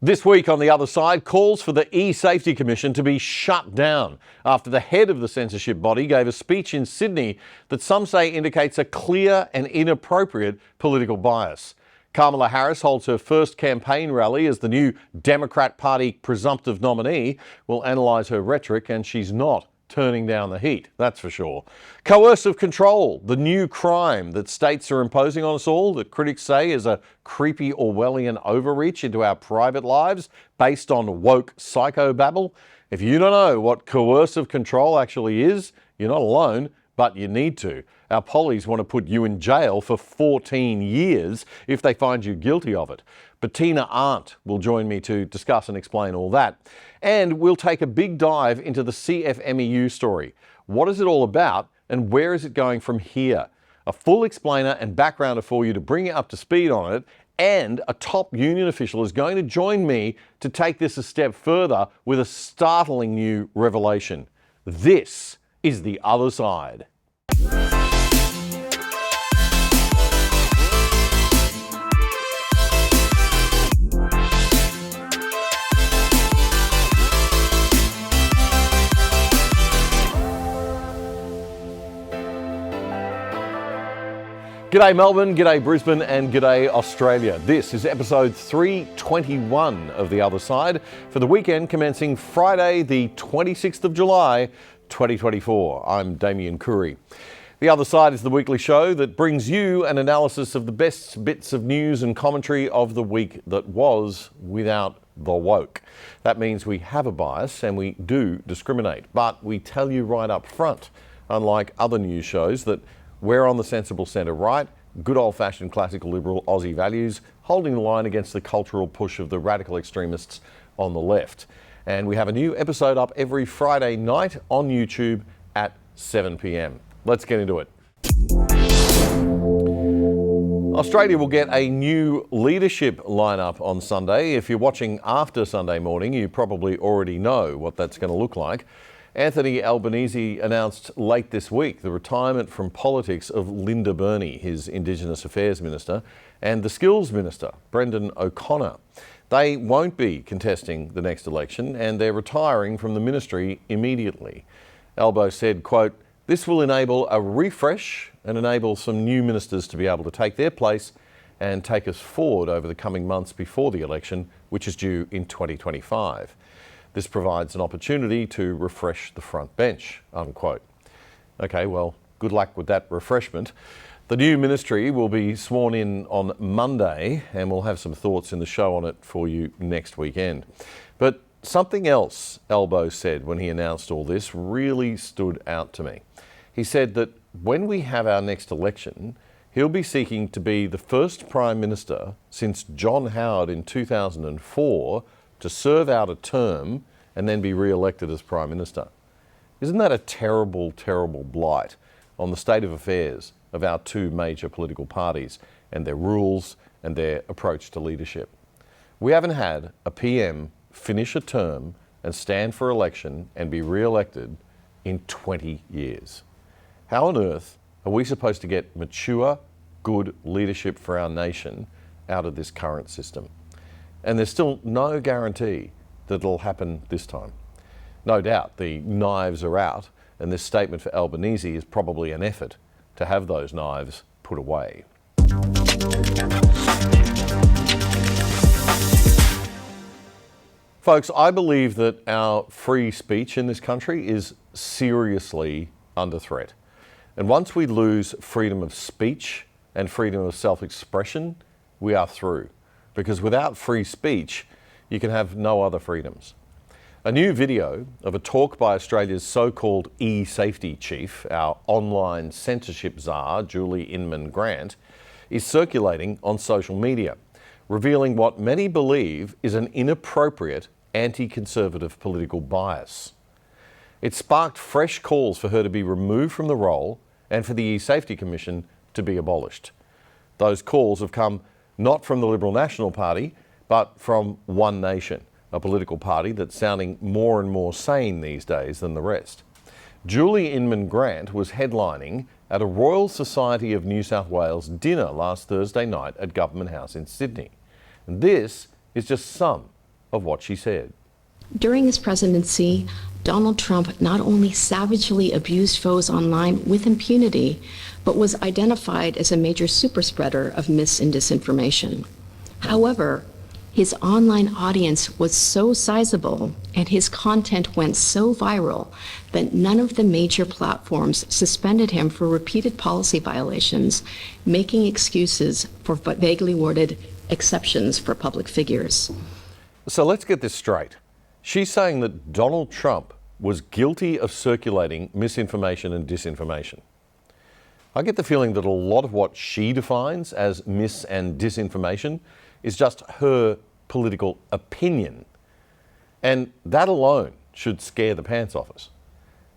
This week on The Other Side, calls for the eSafety Commission to be shut down after the head of the censorship body gave a speech in Sydney that some say indicates a clear and inappropriate political bias. Kamala Harris holds her first campaign rally as the new Democrat Party presumptive nominee. We'll analyse her rhetoric, and she's not turning down the heat, that's for sure. Coercive control, the new crime that states are imposing on us all, that critics say is a creepy Orwellian overreach into our private lives based on woke psychobabble. If you don't know what coercive control actually is, you're not alone, but you need to. Our pollies want to put you in jail for 14 years if they find you guilty of it. Bettina Arndt will join me to discuss and explain all that. And we'll take a big dive into the CFMEU story. What is it all about and where is it going from here? A full explainer and backgrounder for you to bring you up to speed on it. And a top union official is going to join me to take this a step further with a startling new revelation. This is The Other Side. G'day Melbourne, g'day Brisbane and g'day Australia. This is episode 321 of The Other Side for the weekend commencing Friday the 26th of July 2024. I'm Damien Curry. The Other Side is the weekly show that brings you an analysis of the best bits of news and commentary of the week that was without the woke. That means we have a bias and we do discriminate, but we tell you right up front, unlike other news shows, that we're on the sensible centre right, good old-fashioned classical liberal Aussie values, holding the line against the cultural push of the radical extremists on the left. And we have a new episode up every Friday night on YouTube at 7 p.m. Let's get into it. Australia will get a new leadership lineup on Sunday. If you're watching after Sunday morning, you probably already know what that's going to look like. Anthony Albanese announced late this week the retirement from politics of Linda Burney, his Indigenous Affairs Minister, and the Skills Minister, Brendan O'Connor. They won't be contesting the next election and they're retiring from the ministry immediately. Albo said, quote, "This will enable a refresh and enable some new ministers to be able to take their place and take us forward over the coming months before the election, which is due in 2025. This provides an opportunity to refresh the front bench," unquote. Okay, well, good luck with that refreshment. The new ministry will be sworn in on Monday and we'll have some thoughts in the show on it for you next weekend. But something else Albo said when he announced all this really stood out to me. He said that when we have our next election, he'll be seeking to be the first Prime Minister since John Howard in 2004 to serve out a term and then be re-elected as Prime Minister. Isn't that a terrible, terrible blight on the state of affairs of our two major political parties and their rules and their approach to leadership? We haven't had a PM finish a term and stand for election and be re-elected in 20 years. How on earth are we supposed to get mature, good leadership for our nation out of this current system? And there's still no guarantee that it'll happen this time. No doubt the knives are out, and this statement for Albanese is probably an effort to have those knives put away. Folks, I believe that our free speech in this country is seriously under threat. And once we lose freedom of speech and freedom of self-expression, we are through. Because without free speech, you can have no other freedoms. A new video of a talk by Australia's so-called eSafety chief, our online censorship czar, Julie Inman Grant, is circulating on social media, revealing what many believe is an inappropriate anti-conservative political bias. It sparked fresh calls for her to be removed from the role and for the eSafety Commission to be abolished. Those calls have come not from the Liberal National Party, but from One Nation, a political party that's sounding more and more sane these days than the rest. Julie Inman Grant was headlining at a Royal Society of New South Wales dinner last Thursday night at Government House in Sydney. And this is just some of what she said. During his presidency, Donald Trump not only savagely abused foes online with impunity, but was identified as a major superspreader of mis and disinformation. However, his online audience was so sizable and his content went so viral that none of the major platforms suspended him for repeated policy violations, making excuses for vaguely worded exceptions for public figures. So let's get this straight. She's saying that Donald Trump was guilty of circulating misinformation and disinformation. I get the feeling that a lot of what she defines as mis and disinformation is just her political opinion. And that alone should scare the pants off us.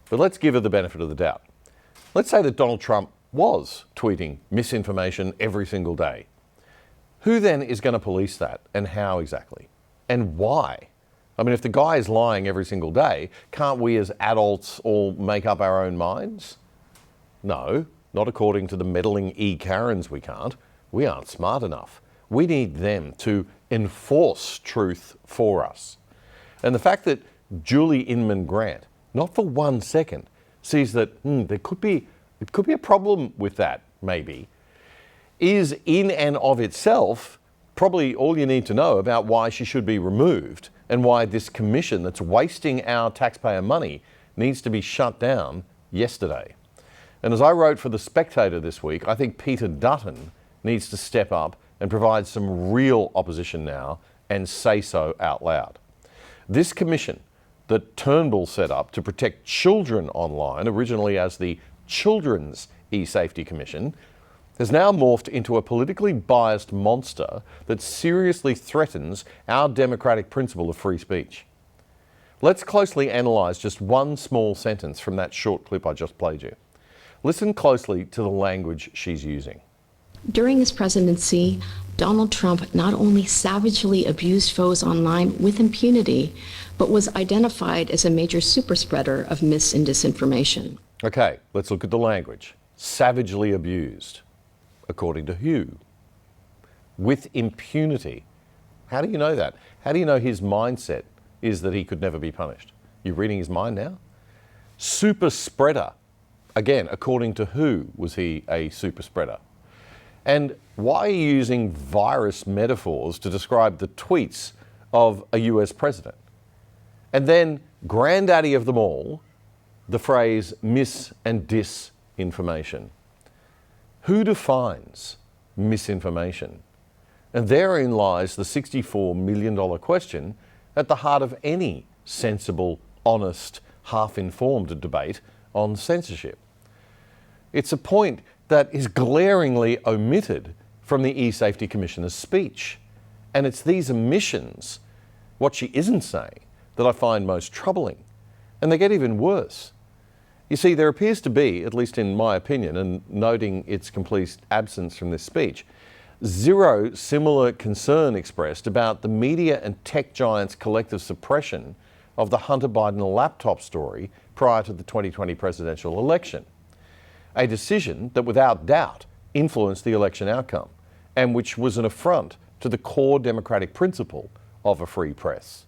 But let's give her the benefit of the doubt. Let's say that Donald Trump was tweeting misinformation every single day. Who then is going to police that, and how exactly? And why? I mean, if the guy is lying every single day, can't we as adults all make up our own minds? No, not according to the meddling e-Karens we can't. We aren't smart enough. We need them to enforce truth for us. And the fact that Julie Inman Grant, not for 1 second, sees that it could be a problem with that, maybe, is in and of itself probably all you need to know about why she should be removed and why this commission that's wasting our taxpayer money needs to be shut down yesterday. And as I wrote for The Spectator this week, I think Peter Dutton needs to step up and provide some real opposition now and say so out loud. This commission that Turnbull set up to protect children online, originally as the Children's eSafety Commission, has now morphed into a politically biased monster that seriously threatens our democratic principle of free speech. Let's closely analyse just one small sentence from that short clip I just played you. Listen closely to the language she's using. During his presidency, Donald Trump not only savagely abused foes online with impunity, but was identified as a major superspreader of mis and disinformation. Okay, let's look at the language. Savagely abused. According to who? With impunity. How do you know that? How do you know his mindset is that he could never be punished? You're reading his mind now? Super spreader. Again, according to who was he a super spreader? And why are you using virus metaphors to describe the tweets of a US president? And then, granddaddy of them all, the phrase mis and disinformation. Who defines misinformation? And therein lies the $64 million question at the heart of any sensible, honest, half-informed debate on censorship. It's a point that is glaringly omitted from the eSafety Commissioner's speech. And it's these omissions, what she isn't saying, that I find most troubling. And they get even worse. You see, there appears to be, at least in my opinion, and noting its complete absence from this speech, zero similar concern expressed about the media and tech giants' collective suppression of the Hunter Biden laptop story prior to the 2020 presidential election. A decision that without doubt influenced the election outcome and which was an affront to the core democratic principle of a free press.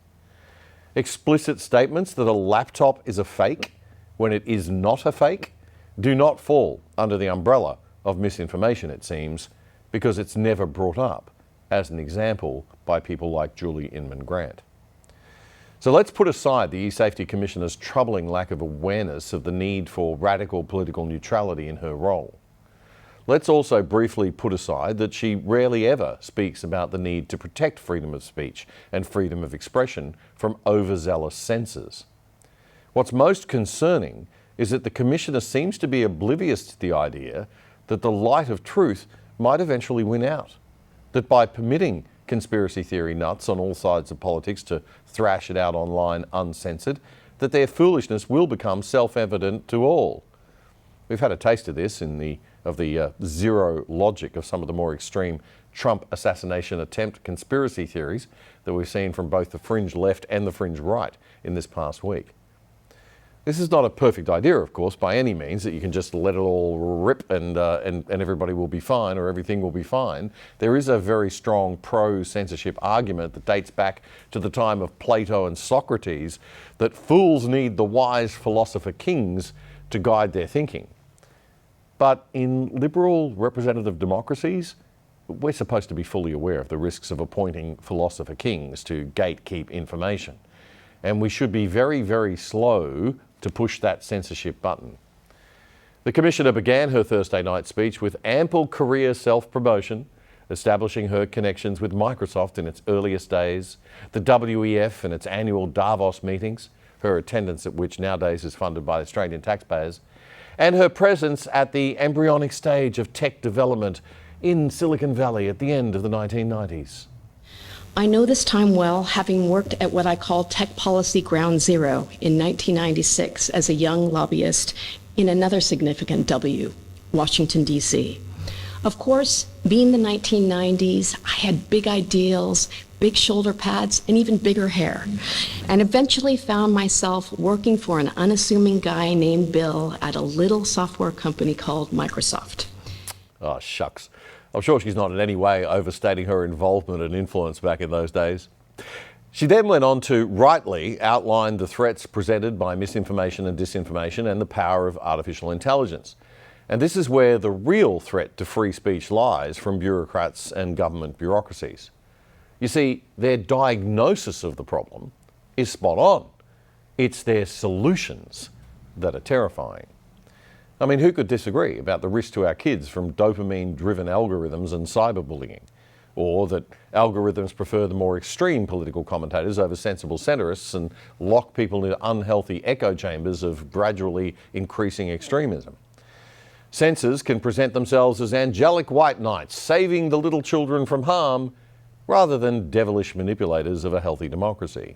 Explicit statements that a laptop is a fake when it is not a fake do not fall under the umbrella of misinformation, it seems, because it's never brought up as an example by people like Julie Inman Grant. So let's put aside the eSafety Commissioner's troubling lack of awareness of the need for radical political neutrality in her role. Let's also briefly put aside that she rarely ever speaks about the need to protect freedom of speech and freedom of expression from overzealous censors. What's most concerning is that the Commissioner seems to be oblivious to the idea that the light of truth might eventually win out, that by permitting conspiracy theory nuts on all sides of politics to thrash it out online uncensored, that their foolishness will become self-evident to all. We've had a taste of this in the zero logic of some of the more extreme Trump assassination attempt conspiracy theories that we've seen from both the fringe left and the fringe right in this past week. This is not a perfect idea, of course, by any means, that you can just let it all rip and everybody will be fine or everything will be fine. There is a very strong pro-censorship argument that dates back to the time of Plato and Socrates that fools need the wise philosopher kings to guide their thinking. But in liberal representative democracies, we're supposed to be fully aware of the risks of appointing philosopher kings to gatekeep information. And we should be very, very slow to push that censorship button. The Commissioner began her Thursday night speech with ample career self-promotion, establishing her connections with Microsoft in its earliest days, the WEF and its annual Davos meetings, her attendance at which nowadays is funded by Australian taxpayers, and her presence at the embryonic stage of tech development in Silicon Valley at the end of the 1990s. I know this time well, having worked at what I call Tech Policy Ground Zero in 1996 as a young lobbyist in another significant W, Washington, D.C. Of course, being the 1990s, I had big ideals, big shoulder pads, and even bigger hair, and eventually found myself working for an unassuming guy named Bill at a little software company called Microsoft. Oh, shucks. I'm sure she's not in any way overstating her involvement and influence back in those days. She then went on to rightly outline the threats presented by misinformation and disinformation and the power of artificial intelligence. And this is where the real threat to free speech lies from bureaucrats and government bureaucracies. You see, their diagnosis of the problem is spot on. It's their solutions that are terrifying. I mean, who could disagree about the risk to our kids from dopamine-driven algorithms and cyberbullying? Or that algorithms prefer the more extreme political commentators over sensible centrists and lock people into unhealthy echo chambers of gradually increasing extremism. Censors can present themselves as angelic white knights, saving the little children from harm, rather than devilish manipulators of a healthy democracy.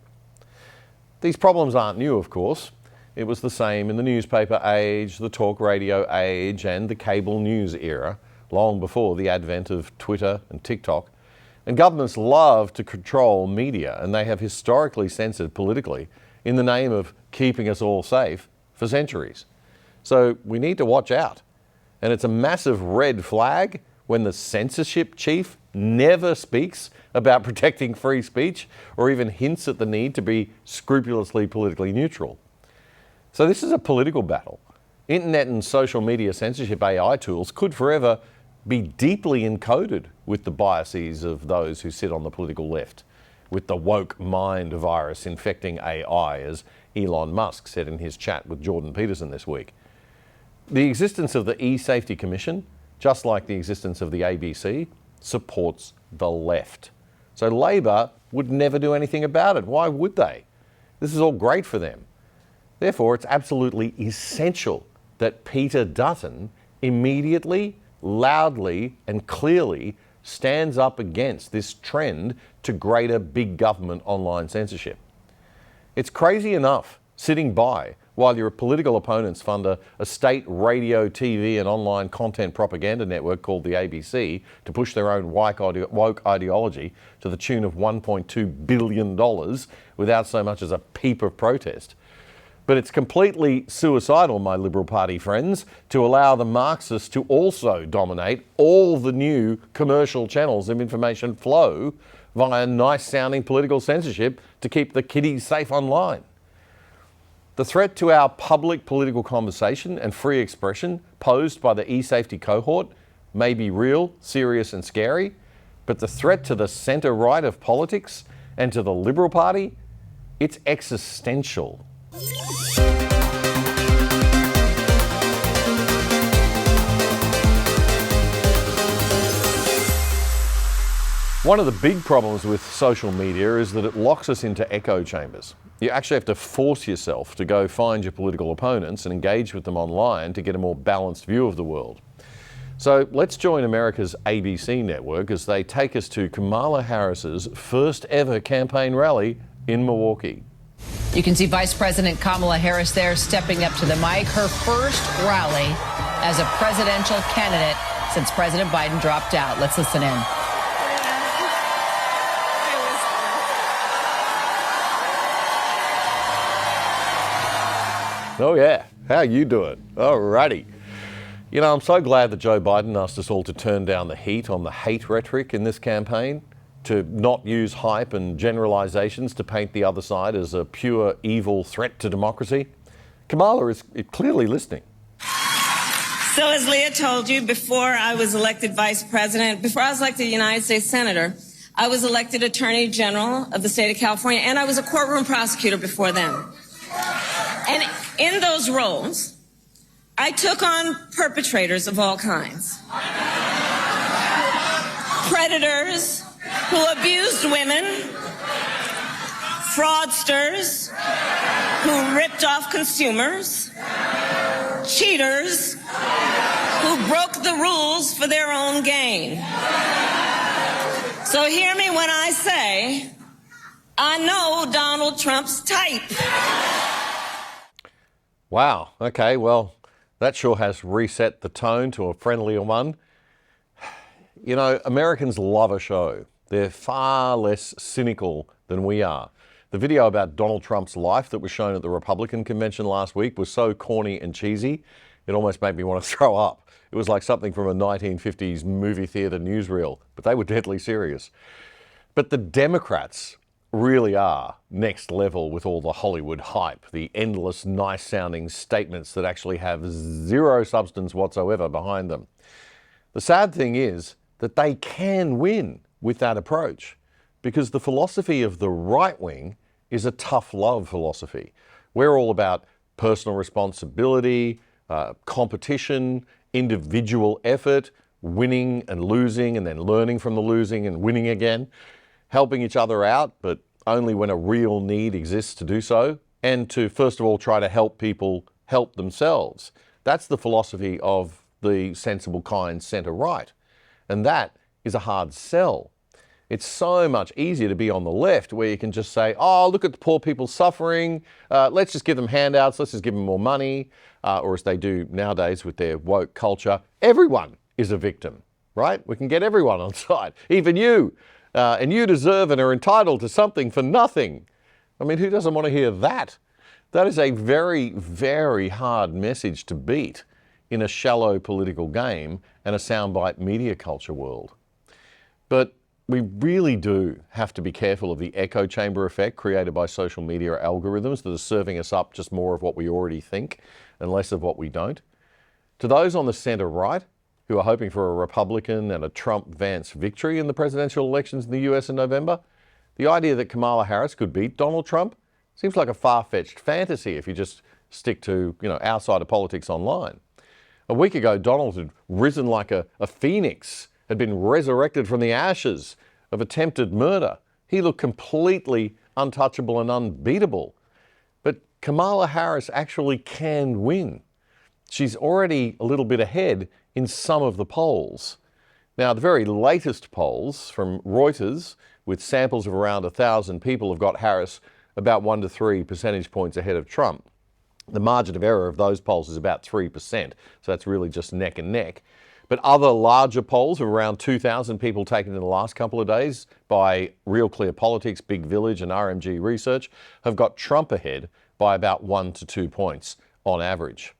These problems aren't new, of course. It was the same in the newspaper age, the talk radio age, and the cable news era, long before the advent of Twitter and TikTok. And governments love to control media, and they have historically censored politically in the name of keeping us all safe for centuries. So we need to watch out. And it's a massive red flag when the censorship chief never speaks about protecting free speech or even hints at the need to be scrupulously politically neutral. So this is a political battle. Internet and social media censorship AI tools could forever be deeply encoded with the biases of those who sit on the political left, with the woke mind virus infecting AI, as Elon Musk said in his chat with Jordan Peterson this week. The existence of the eSafety Commission, just like the existence of the ABC, supports the left. So Labor would never do anything about it. Why would they? This is all great for them. Therefore, it's absolutely essential that Peter Dutton immediately, loudly, and clearly stands up against this trend to greater big government online censorship. It's crazy enough sitting by while your political opponents fund a state radio, TV, and online content propaganda network called the ABC to push their own woke ideology to the tune of $1.2 billion without so much as a peep of protest. But it's completely suicidal, my Liberal Party friends, to allow the Marxists to also dominate all the new commercial channels of information flow via nice-sounding political censorship to keep the kiddies safe online. The threat to our public political conversation and free expression posed by the eSafety cohort may be real, serious and scary, but the threat to the centre-right of politics and to the Liberal Party, it's existential. One of the big problems with social media is that it locks us into echo chambers. You actually have to force yourself to go find your political opponents and engage with them online to get a more balanced view of the world. So let's join America's ABC network as they take us to Kamala Harris's first ever campaign rally in Milwaukee. You can see Vice President Kamala Harris there stepping up to the mic, her first rally as a presidential candidate since President Biden dropped out. Let's listen in. Oh yeah, how you doing? Alrighty. You know, I'm so glad that Joe Biden asked us all to turn down the heat on the hate rhetoric in this campaign, to not use hype and generalizations to paint the other side as a pure evil threat to democracy. Kamala is clearly listening. So as Leah told you, before I was elected vice president, before I was elected United States Senator, I was elected Attorney General of the state of California, and I was a courtroom prosecutor before then. And in those roles, I took on perpetrators of all kinds. Predators who abused women, fraudsters who ripped off consumers, cheaters who broke the rules for their own gain. So hear me when I say, I know Donald Trump's type. Wow, okay, well, that sure has reset the tone to a friendlier one. You know, Americans love a show. They're far less cynical than we are. The video about Donald Trump's life that was shown at the Republican convention last week was so corny and cheesy, it almost made me want to throw up. It was like something from a 1950s movie theater newsreel, but they were deadly serious. But the Democrats really are next level with all the Hollywood hype, the endless nice-sounding statements that actually have zero substance whatsoever behind them. The sad thing is that they can win with that approach, because the philosophy of the right wing is a tough love philosophy. We're all about personal responsibility, competition, individual effort, winning and losing and then learning from the losing and winning again, helping each other out, but only when a real need exists to do so, and to first of all try to help people help themselves. That's the philosophy of the sensible, kind centre-right. And that is a hard sell. It's so much easier to be on the left, where you can just say, oh, look at the poor people suffering, let's just give them handouts, let's just give them more money, or as they do nowadays with their woke culture, everyone is a victim, right? We can get everyone on side, even you, and you deserve and are entitled to something for nothing. I mean, who doesn't want to hear that? That is a very, very hard message to beat in a shallow political game and a soundbite media culture world. But we really do have to be careful of the echo chamber effect created by social media algorithms that are serving us up just more of what we already think and less of what we don't. To those on the centre-right who are hoping for a Republican and a Trump-Vance victory in the presidential elections in the US in November, the idea that Kamala Harris could beat Donald Trump seems like a far-fetched fantasy if you just stick to, our side of politics online. A week ago, Donald had risen like a phoenix, had been resurrected from the ashes of attempted murder. He looked completely untouchable and unbeatable. But Kamala Harris actually can win. She's already a little bit ahead in some of the polls. Now, the very latest polls from Reuters, with samples of around 1,000 people, have got Harris about 1 to 3 percentage points ahead of Trump. The margin of error of those polls is about 3%, so that's really just neck and neck. But other larger polls of around 2,000 people taken in the last couple of days by Real Clear Politics, Big Village and RMG Research have got Trump ahead by about 1 to 2 points on average.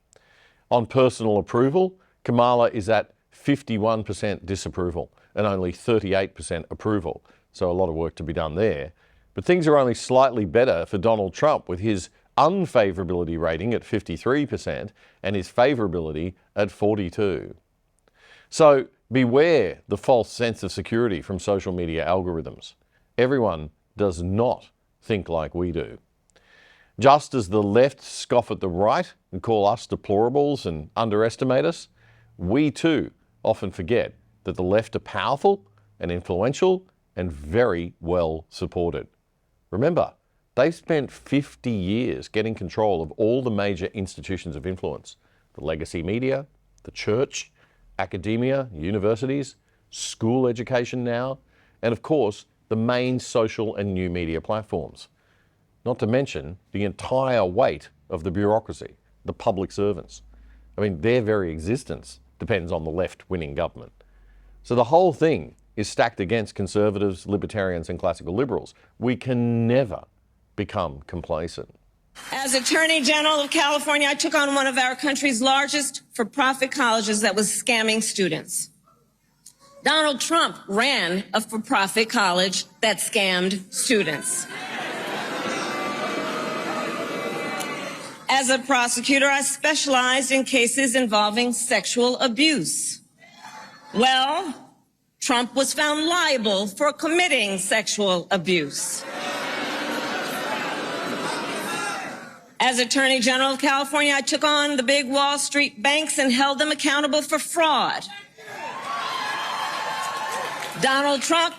On personal approval, Kamala is at 51% disapproval and only 38% approval, so a lot of work to be done there. But things are only slightly better for Donald Trump, with his unfavourability rating at 53% and his favourability at 42%. So beware the false sense of security from social media algorithms. Everyone does not think like we do. Just as the left scoff at the right and call us deplorables and underestimate us, we too often forget that the left are powerful and influential and very well supported. Remember, they've spent 50 years getting control of all the major institutions of influence: the legacy media, the church, academia, universities, school education now, and of course, the main social and new media platforms. Not to mention the entire weight of the bureaucracy, the public servants. I mean, their very existence depends on the left winning government. So the whole thing is stacked against conservatives, libertarians, and classical liberals. We can never become complacent. As Attorney General of California, I took on one of our country's largest for-profit colleges that was scamming students. Donald Trump ran a for-profit college that scammed students. As a prosecutor, I specialized in cases involving sexual abuse. Well, Trump was found liable for committing sexual abuse. As Attorney General of California, I took on the big Wall Street banks and held them accountable for fraud. Donald Trump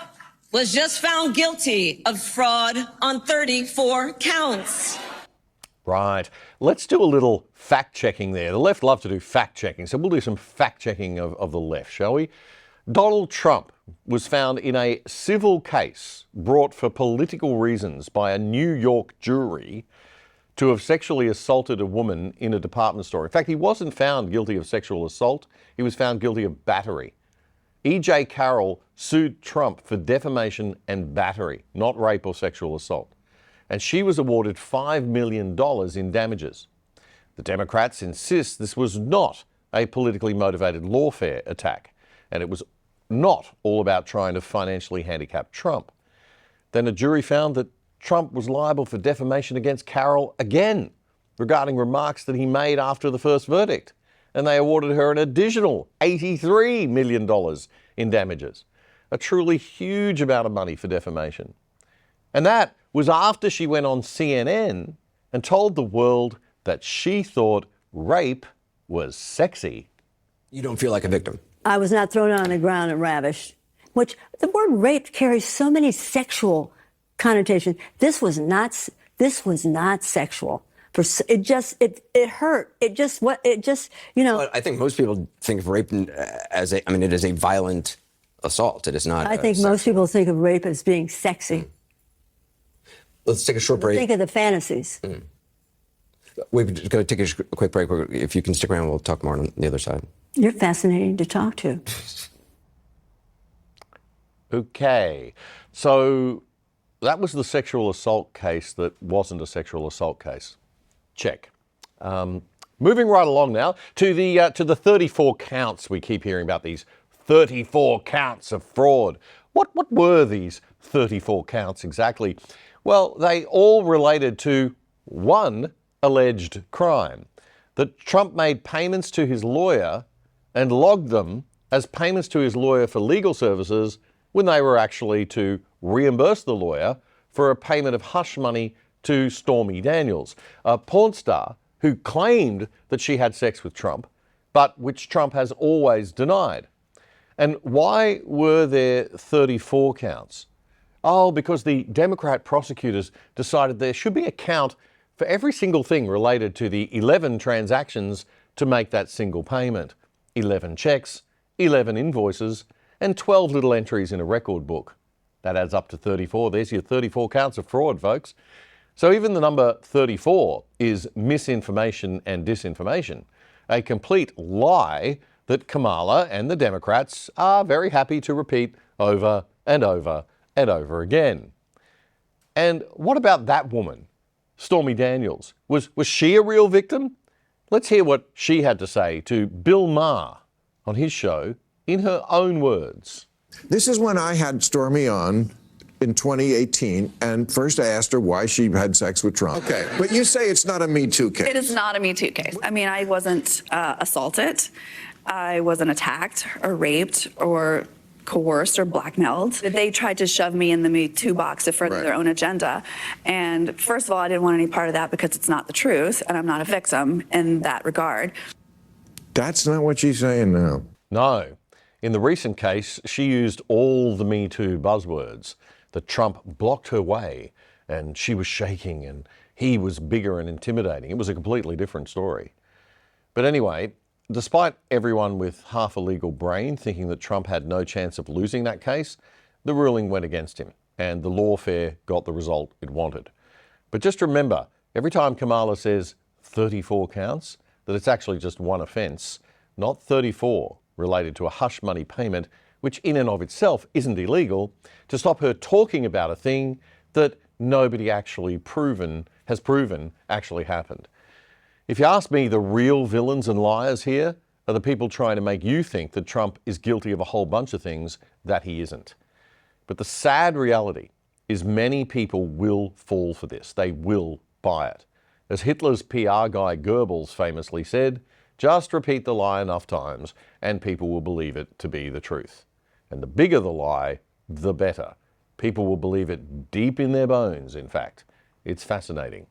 was just found guilty of fraud on 34 counts. Right. Let's do a little fact-checking there. The left love to do fact-checking, so we'll do some fact-checking of the left, shall we? Donald Trump was found in a civil case brought for political reasons by a New York jury to have sexually assaulted a woman in a department store. In fact, he wasn't found guilty of sexual assault. He was found guilty of battery. E.J. Carroll sued Trump for defamation and battery, not rape or sexual assault. And she was awarded $5 million in damages. The Democrats insist this was not a politically motivated lawfare attack, and it was not all about trying to financially handicap Trump. Then a jury found that Trump was liable for defamation against Carroll again regarding remarks that he made after the first verdict, and they awarded her an additional $83 million in damages, a truly huge amount of money for defamation. And that was after she went on CNN and told the world that she thought rape was sexy. You don't feel like a victim? I was not thrown on the ground and ravished, which the word rape carries so many sexual connotations. This was not sexual. It hurt. I think most people think of rape as it is a violent assault. It is not. I think most people think of rape as being sexy. Let's take a short break. Think of the fantasies. We're going to take a quick break. If you can stick around, we'll talk more on the other side. You're fascinating to talk to. Okay, so that was the sexual assault case that wasn't a sexual assault case. Check. Moving right along now to the 34 counts. We keep hearing about these 34 counts of fraud. What were these 34 counts exactly? Well, they all related to one alleged crime, that Trump made payments to his lawyer and logged them as payments to his lawyer for legal services when they were actually to reimburse the lawyer for a payment of hush money to Stormy Daniels, a porn star who claimed that she had sex with Trump, but which Trump has always denied. And why were there 34 counts? Oh, because the Democrat prosecutors decided there should be a count for every single thing related to the 11 transactions to make that single payment. 11 checks, 11 invoices, and 12 little entries in a record book. That adds up to 34. There's your 34 counts of fraud, folks. So even the number 34 is misinformation and disinformation, a complete lie that Kamala and the Democrats are very happy to repeat over and over and over again. And what about that woman, Stormy Daniels? Was she a real victim? Let's hear what she had to say to Bill Maher on his show in her own words. This is when I had Stormy on in 2018, and first I asked her why she had sex with Trump. Okay, but you say it's not a Me Too case. It is not a Me Too case. I mean, I wasn't assaulted. I wasn't attacked or raped or coerced or blackmailed. They tried to shove me in the Me Too box to further their own agenda. And first of all, I didn't want any part of that because it's not the truth, and I'm not a victim in that regard. That's not what she's saying now. No. In the recent case, she used all the Me Too buzzwords. That Trump blocked her way and she was shaking and he was bigger and intimidating. It was a completely different story. But anyway, despite everyone with half a legal brain thinking that Trump had no chance of losing that case, the ruling went against him and the lawfare got the result it wanted. But just remember, every time Kamala says 34 counts, that it's actually just one offence, not 34 related to a hush money payment, which in and of itself isn't illegal, to stop her talking about a thing that nobody actually has proven actually happened. If you ask me, the real villains and liars here are the people trying to make you think that Trump is guilty of a whole bunch of things that he isn't. But the sad reality is many people will fall for this. They will buy it. As Hitler's PR guy Goebbels famously said, just repeat the lie enough times and people will believe it to be the truth. And the bigger the lie, the better. People will believe it deep in their bones, in fact. It's fascinating.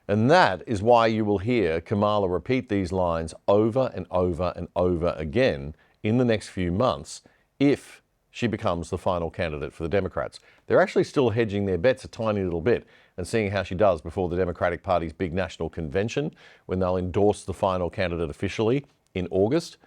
And that is why you will hear Kamala repeat these lines over and over and over again in the next few months if she becomes the final candidate for the Democrats. They're actually still hedging their bets a tiny little bit and seeing how she does before the Democratic Party's big national convention when they'll endorse the final candidate officially in August.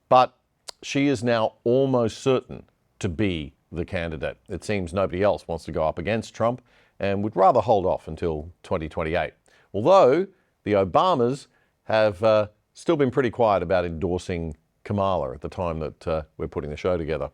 But she is now almost certain to be the candidate. It seems nobody else wants to go up against Trump and would rather hold off until 2028. Although the Obamas have still been pretty quiet about endorsing Kamala at the time that we're putting the show together.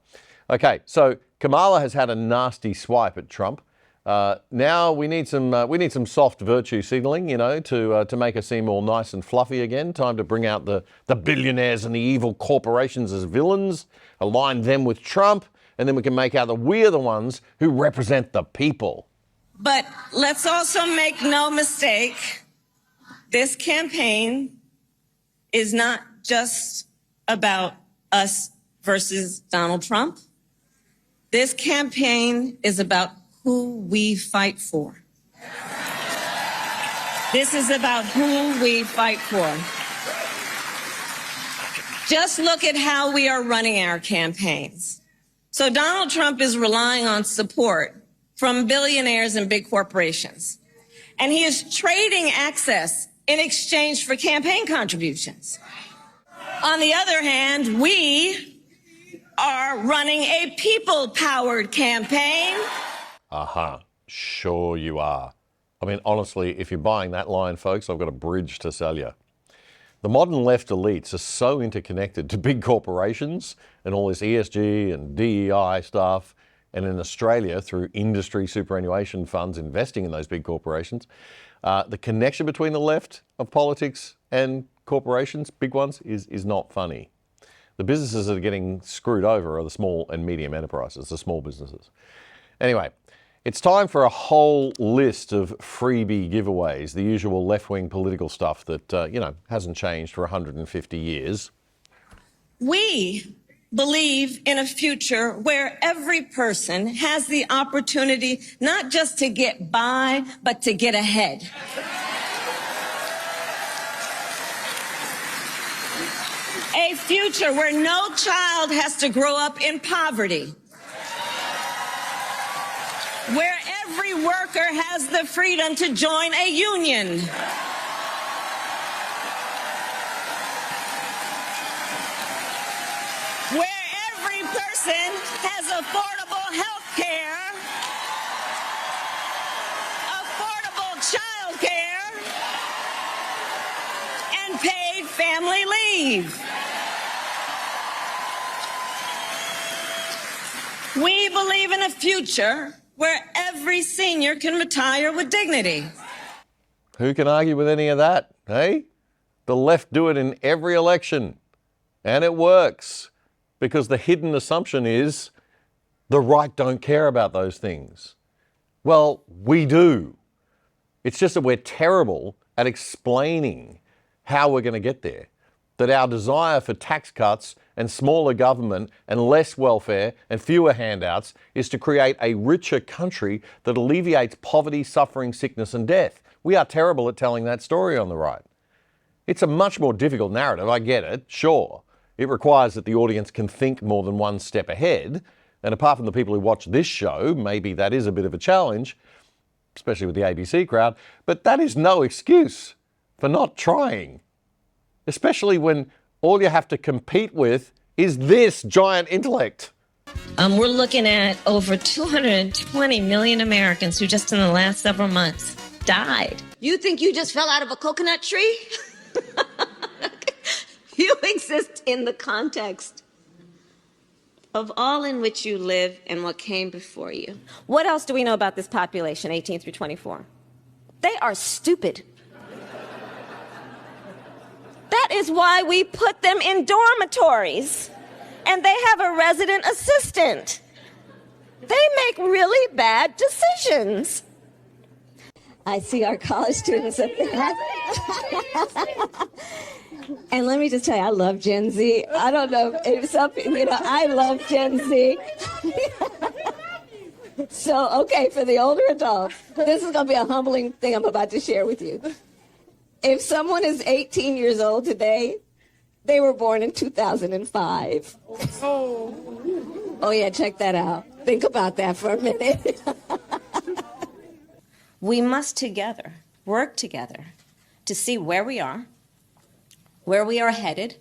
Okay, so Kamala has had a nasty swipe at Trump. Now we need some soft virtue signaling, you know, to make her seem all nice and fluffy again. Time to bring out the billionaires and the evil corporations as villains, align them with Trump, and then we can make out that we're the ones who represent the people. But let's also make no mistake, this campaign is not just about us versus Donald Trump. This campaign is about who we fight for. This is about who we fight for. Just look at how we are running our campaigns. So Donald Trump is relying on support from billionaires and big corporations. And he is trading access in exchange for campaign contributions. On the other hand, we are running a people-powered campaign. Sure you are. I mean, honestly, if you're buying that line, folks, I've got a bridge to sell you. The modern left elites are so interconnected to big corporations and all this ESG and DEI stuff, and in Australia, through industry superannuation funds investing in those big corporations, the connection between the left of politics and corporations, big ones, is not funny. The businesses that are getting screwed over are the small and medium enterprises, the small businesses. Anyway, it's time for a whole list of freebie giveaways, the usual left-wing political stuff that, hasn't changed for 150 years. We believe in a future where every person has the opportunity not just to get by, but to get ahead. A future where no child has to grow up in poverty. Where every worker has the freedom to join a union. Where every person has affordable health care, affordable child care, and paid family leave. We believe in a future where every senior can retire with dignity. Who can argue with any of that, eh? The left do it in every election, and it works. Because the hidden assumption is the right don't care about those things. Well, we do. It's just that we're terrible at explaining how we're going to get there. That our desire for tax cuts and smaller government and less welfare and fewer handouts is to create a richer country that alleviates poverty, suffering, sickness and death. We are terrible at telling that story on the right. It's a much more difficult narrative, I get it, sure. It requires that the audience can think more than one step ahead. And apart from the people who watch this show, maybe that is a bit of a challenge, especially with the ABC crowd, but that is no excuse for not trying. Especially when all you have to compete with is this giant intellect. We're looking at over 220 million Americans who just in the last several months died. You think you just fell out of a coconut tree? You exist in the context of all in which you live and what came before you. What else do we know about this population, 18 through 24? They are stupid. That is why we put them in dormitories, and they have a resident assistant. They make really bad decisions. I see our college students up there. And let me just tell you, I love Gen Z. I don't know if something, I love Gen Z. So, okay, for the older adults, this is going to be a humbling thing I'm about to share with you. If someone is 18 years old today, they were born in 2005. Oh, yeah, check that out. Think about that for a minute. We must together work together to see where we are headed,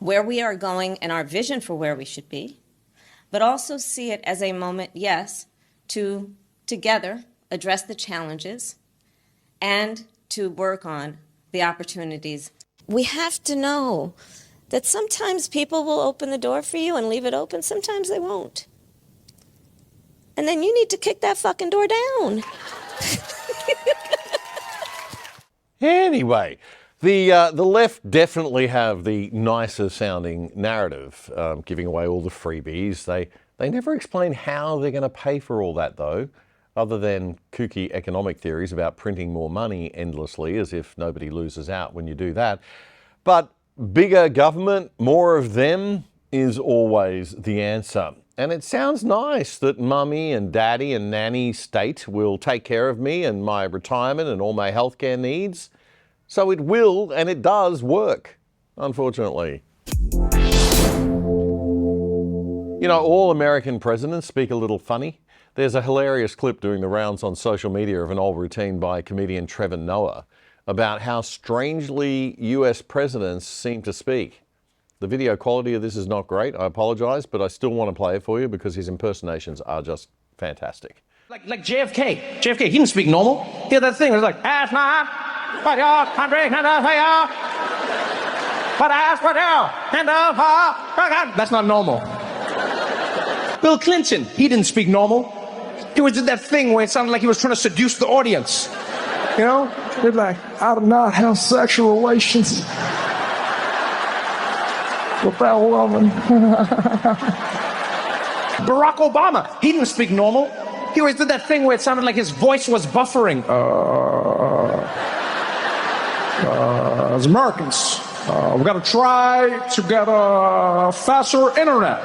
where we are going, and our vision for where we should be, but also see it as a moment, yes, to together address the challenges and to work on the opportunities. We have to know that sometimes people will open the door for you and leave it open, sometimes they won't. And then you need to kick that fucking door down. Anyway, the left definitely have the nicer sounding narrative, giving away all the freebies. They never explain how they're going to pay for all that, though, other than kooky economic theories about printing more money endlessly, as if nobody loses out when you do that. But bigger government, more of them, is always the answer. And it sounds nice that mummy and daddy and nanny state will take care of me and my retirement and all my healthcare needs. So it will, and it does work, unfortunately. You know, all American presidents speak a little funny. There's a hilarious clip doing the rounds on social media of an old routine by comedian Trevor Noah about how strangely US presidents seem to speak. The video quality of this is not great, I apologise, but I still want to play it for you because his impersonations are just fantastic. Like JFK. JFK, he didn't speak normal. He had that thing where it's like, ask not, but your country, but ask what that's not normal. Bill Clinton, he didn't speak normal. He did that thing where it sounded like he was trying to seduce the audience. You know? They're like, I do not have sexual relations with that woman. Barack Obama, he didn't speak normal. He always did that thing where it sounded like his voice was buffering. As Americans, we've got to try to get a faster internet.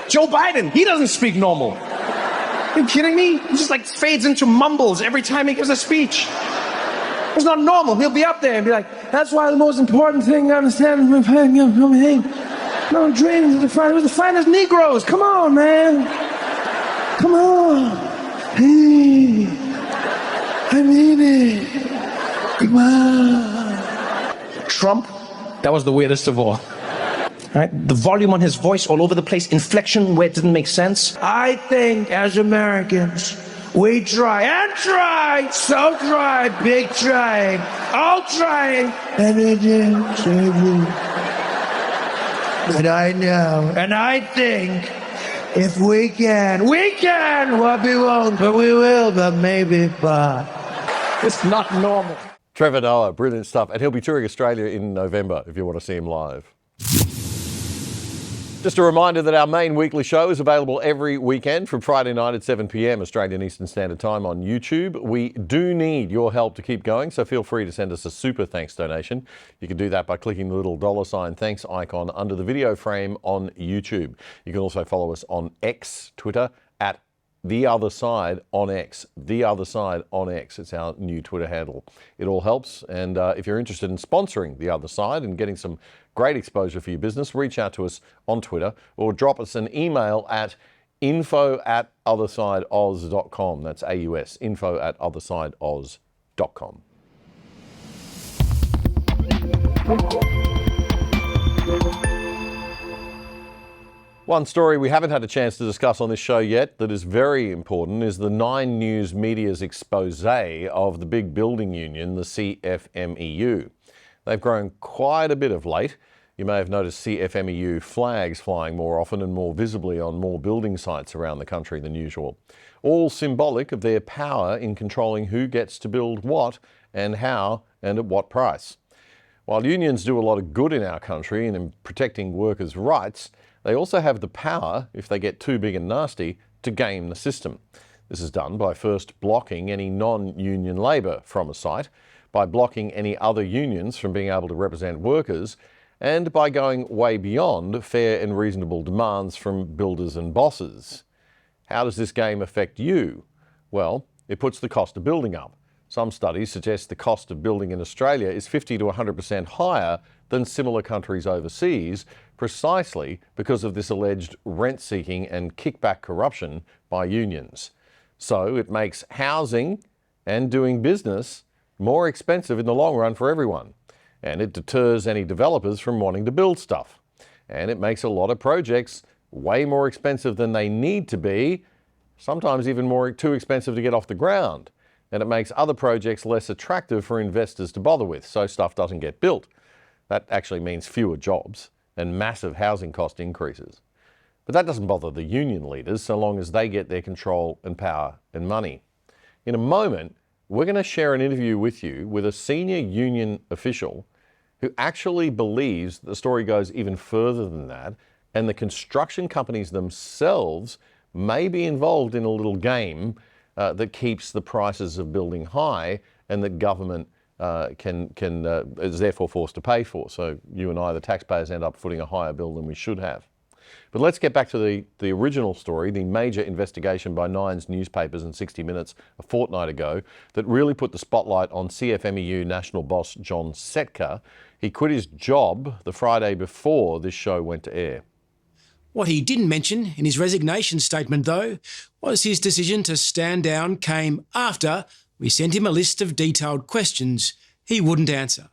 Joe Biden, he doesn't speak normal. Are you kidding me? He just like fades into mumbles every time he gives a speech. It's not normal. He'll be up there and be like, that's why the most important thing to understand is no dreams of the finest Negroes. Come on, man. Come on. Hey. I mean it. Come on. Trump, that was the weirdest of all. Right? The volume on his voice all over the place, inflection where it didn't make sense. I think as Americans, we try and try, so try, big trying, all trying, and it is. But I know, and I think if we can, what we won't, but we will, but maybe, but it's not normal. Trevor Noah, brilliant stuff. And he'll be touring Australia in November if you want to see him live. Just a reminder that our main weekly show is available every weekend from Friday night at 7 p.m. Australian Eastern Standard Time on YouTube. We do need your help to keep going, so feel free to send us a super thanks donation. You can do that by clicking the little $ thanks icon under the video frame on YouTube. You can also follow us on X, Twitter, at The Other Side on X. The Other Side on X. It's our new Twitter handle. It all helps. And if you're interested in sponsoring The Other Side and getting some great exposure for your business, reach out to us on Twitter or drop us an email at info@othersideoz.com. That's AUS, info@othersideoz.com. One story we haven't had a chance to discuss on this show yet that is very important is the 9 News media's expose of the big building union, the CFMEU. They've grown quite a bit of late, You may have noticed CFMEU flags flying more often and more visibly on more building sites around the country than usual. All symbolic of their power in controlling who gets to build what and how and at what price. While unions do a lot of good in our country and in protecting workers' rights, they also have the power, if they get too big and nasty, to game the system. This is done by first blocking any non-union labour from a site, by blocking any other unions from being able to represent workers, and by going way beyond fair and reasonable demands from builders and bosses. How does this game affect you? Well, it puts the cost of building up. Some studies suggest the cost of building in Australia is 50 to 100% higher than similar countries overseas, precisely because of this alleged rent-seeking and kickback corruption by unions. So it makes housing and doing business more expensive in the long run for everyone. And it deters any developers from wanting to build stuff. And it makes a lot of projects way more expensive than they need to be, sometimes even too expensive to get off the ground. And it makes other projects less attractive for investors to bother with, so stuff doesn't get built. That actually means fewer jobs and massive housing cost increases. But that doesn't bother the union leaders so long as they get their control and power and money. In a moment, we're going to share an interview with you with a senior union official who actually believes the story goes even further than that, and the construction companies themselves may be involved in a little game that keeps the prices of building high and that government is therefore forced to pay for. So you and I, the taxpayers, end up footing a higher bill than we should have. But let's get back to the original story, the major investigation by Nine's newspapers and 60 Minutes a fortnight ago that really put the spotlight on CFMEU national boss John Setka. He quit his job the Friday before this show went to air. What he didn't mention in his resignation statement, though, was his decision to stand down came after we sent him a list of detailed questions he wouldn't answer.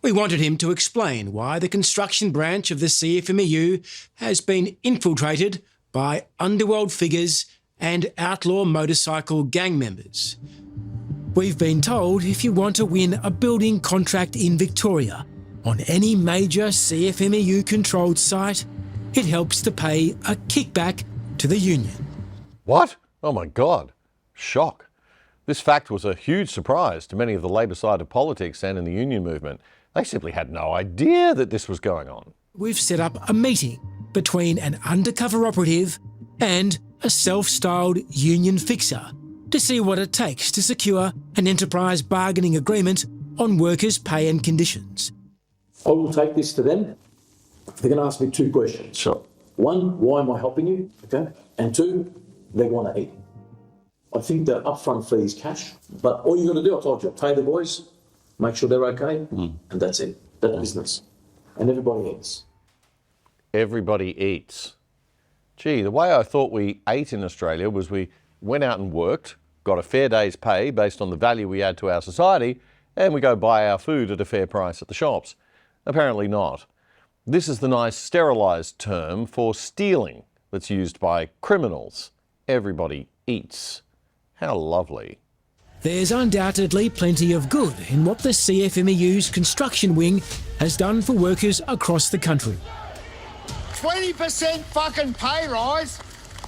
We wanted him to explain why the construction branch of the CFMEU has been infiltrated by underworld figures and outlaw motorcycle gang members. We've been told if you want to win a building contract in Victoria on any major CFMEU-controlled site, it helps to pay a kickback to the union. What? Oh my God. Shock. This fact was a huge surprise to many of the Labor side of politics and in the union movement. They simply had no idea that this was going on. We've set up a meeting between an undercover operative and a self-styled union fixer to see what it takes to secure an enterprise bargaining agreement on workers' pay and conditions. I will take this to them. They're going to ask me two questions. Sure. One, why am I helping you? Okay. And two, they want to eat. I think the upfront fee is cash, but all you got to do, I told you, pay the boys, make sure they're okay, and that's it. That's business. And everybody eats. Everybody eats. Gee, the way I thought we ate in Australia was we went out and worked, got a fair day's pay based on the value we add to our society, and we go buy our food at a fair price at the shops. Apparently not. This is the nice sterilised term for stealing that's used by criminals. Everybody eats. How lovely. There's undoubtedly plenty of good in what the CFMEU's construction wing has done for workers across the country. 20% fucking pay rise?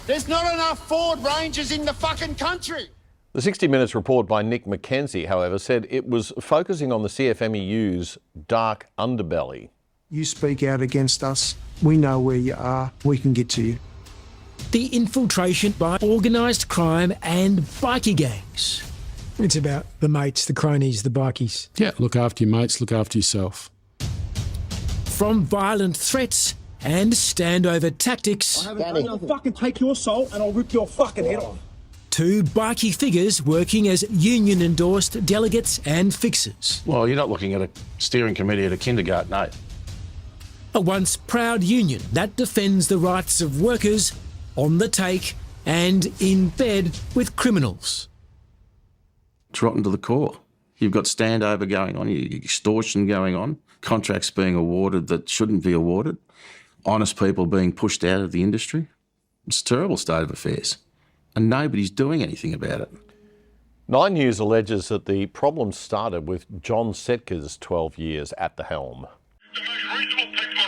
There's not enough Ford Rangers in the fucking country. The 60 Minutes report by Nick McKenzie, however, said it was focusing on the CFMEU's dark underbelly. You speak out against us, we know where you are, we can get to you. The infiltration by organised crime and bikie gangs. It's about the mates, the cronies, the bikies. Yeah, look after your mates, look after yourself. From violent threats and standover tactics... I'll fucking take your soul and I'll rip your fucking head off. To bikie figures working as union-endorsed delegates and fixers. Well, you're not looking at a steering committee at a kindergarten, eh? A once proud union that defends the rights of workers on the take and in bed with criminals. It's rotten to the core. You've got standover going on, extortion going on, contracts being awarded that shouldn't be awarded, honest people being pushed out of the industry. It's a terrible state of affairs, and nobody's doing anything about it. Nine News alleges that the problem started with John Setka's 12 years at the helm. The most reasonable people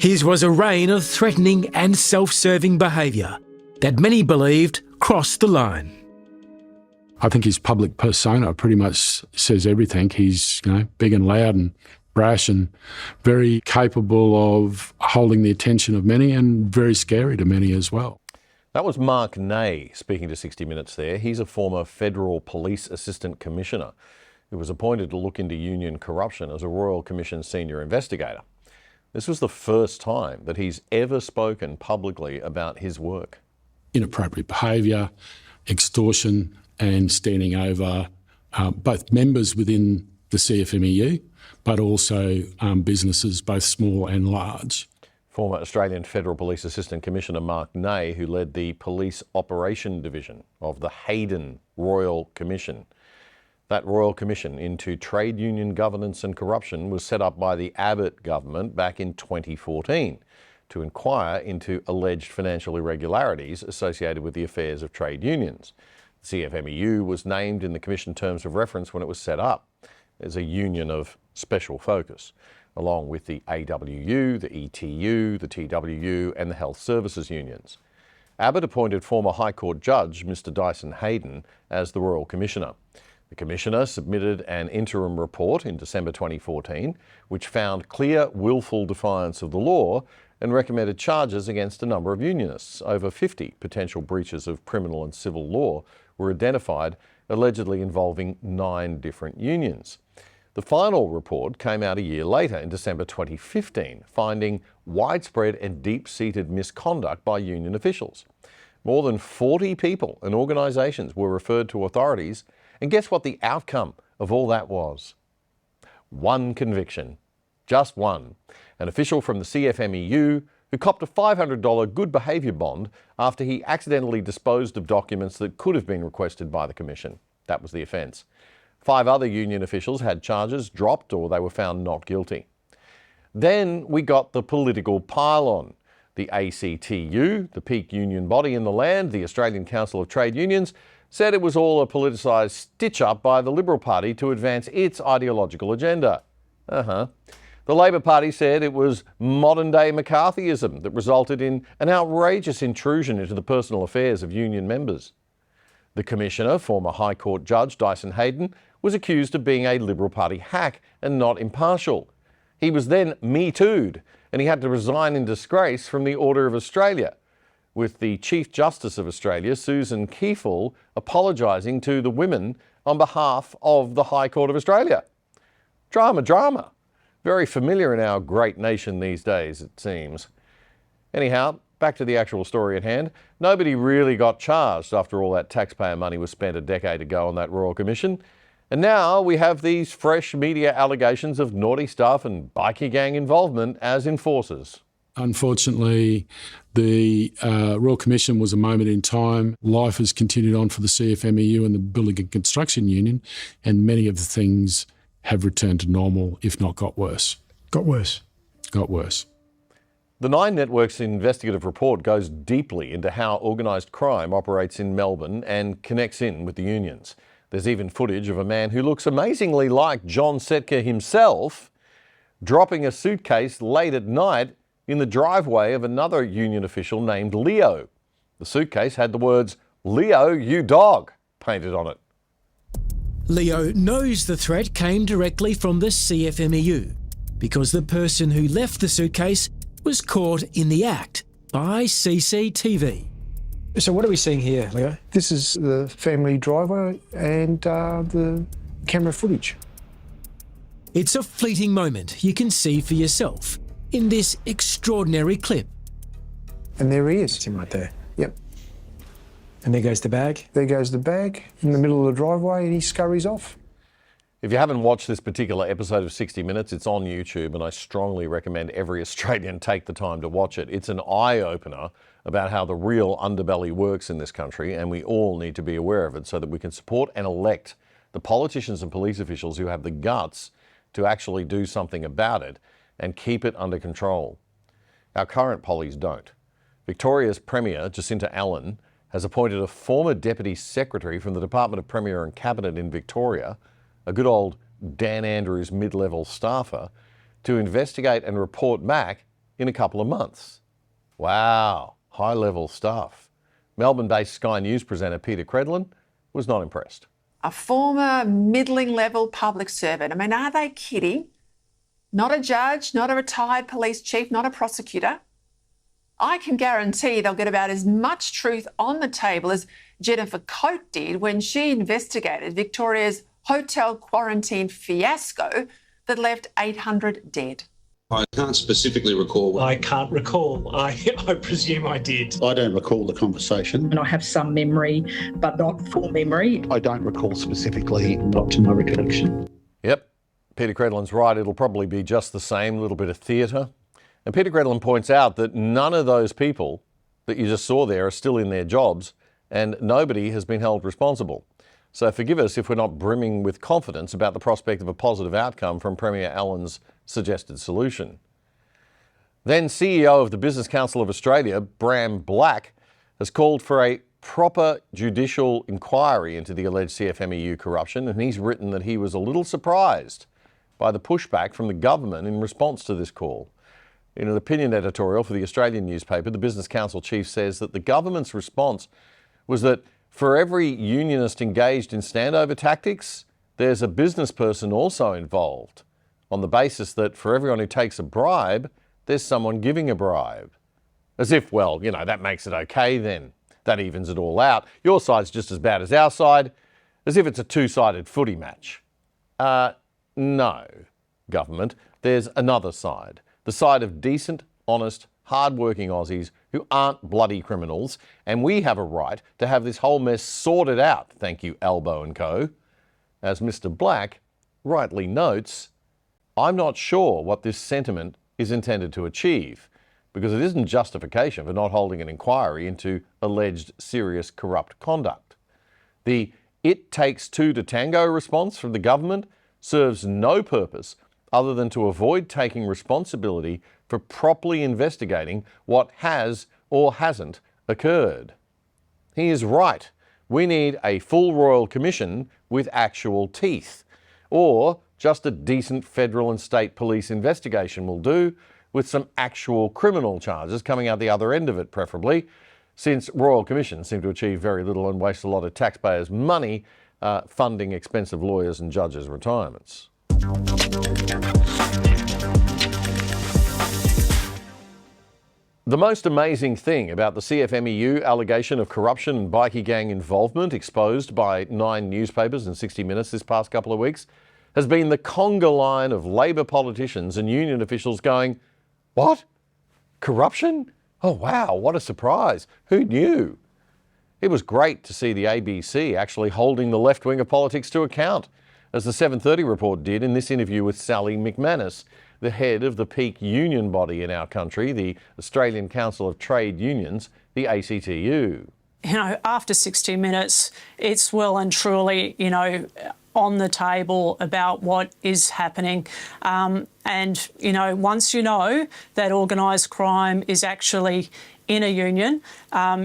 His was a reign of threatening and self-serving behaviour that many believed crossed the line. I think his public persona pretty much says everything. He's, big and loud and brash and very capable of holding the attention of many and very scary to many as well. That was Mark Ney speaking to 60 Minutes there. He's a former Federal Police Assistant Commissioner who was appointed to look into union corruption as a Royal Commission senior investigator. This was the first time that he's ever spoken publicly about his work. Inappropriate behaviour, extortion and standing over both members within the CFMEU, but also businesses, both small and large. Former Australian Federal Police Assistant Commissioner Mark Ney, who led the Police Operation Division of the Hayden Royal Commission. That Royal Commission into Trade Union Governance and Corruption was set up by the Abbott government back in 2014 to inquire into alleged financial irregularities associated with the affairs of trade unions. The CFMEU was named in the Commission terms of reference when it was set up as a union of special focus, along with the AWU, the ETU, the TWU and the Health Services Unions. Abbott appointed former High Court Judge Mr Dyson Hayden as the Royal Commissioner. The Commissioner submitted an interim report in December 2014, which found clear willful defiance of the law and recommended charges against a number of unionists. Over 50 potential breaches of criminal and civil law were identified, allegedly involving 9 different unions. The final report came out a year later in December 2015, finding widespread and deep-seated misconduct by union officials. More than 40 people and organisations were referred to authorities, and guess what the outcome of all that was? One conviction. Just one. An official from the CFMEU who copped a $500 good behaviour bond after he accidentally disposed of documents that could have been requested by the Commission. That was the offence. 5 other union officials had charges dropped or they were found not guilty. Then we got the political pile-on. The ACTU, the peak union body in the land, the Australian Council of Trade Unions, said it was all a politicised stitch-up by the Liberal Party to advance its ideological agenda. The Labor Party said it was modern-day McCarthyism that resulted in an outrageous intrusion into the personal affairs of union members. The Commissioner, former High Court Judge Dyson Hayden, was accused of being a Liberal Party hack and not impartial. He was then Me Too'd and he had to resign in disgrace from the Order of Australia, with the Chief Justice of Australia, Susan Kiefel, apologising to the women on behalf of the High Court of Australia. Drama. Very familiar in our great nation these days, it seems. Anyhow, back to the actual story at hand. Nobody really got charged after all that taxpayer money was spent a decade ago on that Royal Commission. And now we have these fresh media allegations of naughty stuff and bikie gang involvement as enforcers. Unfortunately, the Royal Commission was a moment in time. Life has continued on for the CFMEU and the Building and Construction Union, and many of the things have returned to normal, if not got worse. Got worse. The Nine Network's investigative report goes deeply into how organised crime operates in Melbourne and connects in with the unions. There's even footage of a man who looks amazingly like John Setka himself dropping a suitcase late at night in the driveway of another union official named Leo. The suitcase had the words, "Leo, you dog," painted on it. Leo knows the threat came directly from the CFMEU because the person who left the suitcase was caught in the act by CCTV. So what are we seeing here, Leo? This is the family driveway and the camera footage. It's a fleeting moment you can see for yourself in this extraordinary clip. And there he is. That's him right there. Yep. And there goes the bag. There goes the bag in the middle of the driveway and he scurries off. If you haven't watched this particular episode of 60 Minutes, it's on YouTube and I strongly recommend every Australian take the time to watch it. It's an eye-opener about how the real underbelly works in this country, and we all need to be aware of it so that we can support and elect the politicians and police officials who have the guts to actually do something about it and keep it under control. Our current pollies don't. Victoria's Premier, Jacinta Allen, has appointed a former Deputy Secretary from the Department of Premier and Cabinet in Victoria, a good old Dan Andrews mid-level staffer, to investigate and report back in a couple of months. Wow, high-level stuff. Melbourne-based Sky News presenter Peter Credlin was not impressed. A former middling-level public servant. I mean, are they kidding? Not a judge, not a retired police chief, not a prosecutor. I can guarantee they'll get about as much truth on the table as Jennifer Coate did when she investigated Victoria's hotel quarantine fiasco that left 800 dead. I can't specifically recall. I can't recall. I presume I did. I don't recall the conversation. And I have some memory, but not full memory. I don't recall specifically, not to my recollection. Yep, Peter Credlin's right. It'll probably be just the same, little bit of theatre. And Peter Credlin points out that none of those people that you just saw there are still in their jobs and nobody has been held responsible. So forgive us if we're not brimming with confidence about the prospect of a positive outcome from Premier Allen's suggested solution. Then CEO of the Business Council of Australia, Bram Black, has called for a proper judicial inquiry into the alleged CFMEU corruption, and he's written that he was a little surprised by the pushback from the government in response to this call. In an opinion editorial for the Australian newspaper, the Business Council chief says that the government's response was that for every unionist engaged in standover tactics, there's a business person also involved, on the basis that for everyone who takes a bribe, there's someone giving a bribe. As if, well, you know, that makes it okay then. That evens it all out. Your side's just as bad as our side, as if it's a two-sided footy match. No, government, there's another side. The side of decent, honest, hard-working Aussies who aren't bloody criminals, and we have a right to have this whole mess sorted out, thank you, Albo and Co. As Mr. Black rightly notes, I'm not sure what this sentiment is intended to achieve, because it isn't justification for not holding an inquiry into alleged serious corrupt conduct. The "it takes two to tango" response from the government serves no purpose other than to avoid taking responsibility for properly investigating what has or hasn't occurred. He is right. We need a full Royal Commission with actual teeth, or just a decent federal and state police investigation will do, with some actual criminal charges coming out the other end of it, preferably, since Royal Commissions seem to achieve very little and waste a lot of taxpayers' money funding expensive lawyers' and judges' retirements. The most amazing thing about the CFMEU allegation of corruption and bikie gang involvement exposed by 9 newspapers and 60 Minutes this past couple of weeks has been the conga line of Labor politicians and union officials going, "What? Corruption? Oh wow, what a surprise. Who knew?" It was great to see the ABC actually holding the left wing of politics to account, as the 7:30 report did in this interview with Sally McManus, the head of the peak union body in our country, the Australian Council of Trade Unions, the ACTU. You know, after 60 Minutes, it's well and truly, you know, on the table about what is happening. And, you know, once you know that organised crime is actually in a union,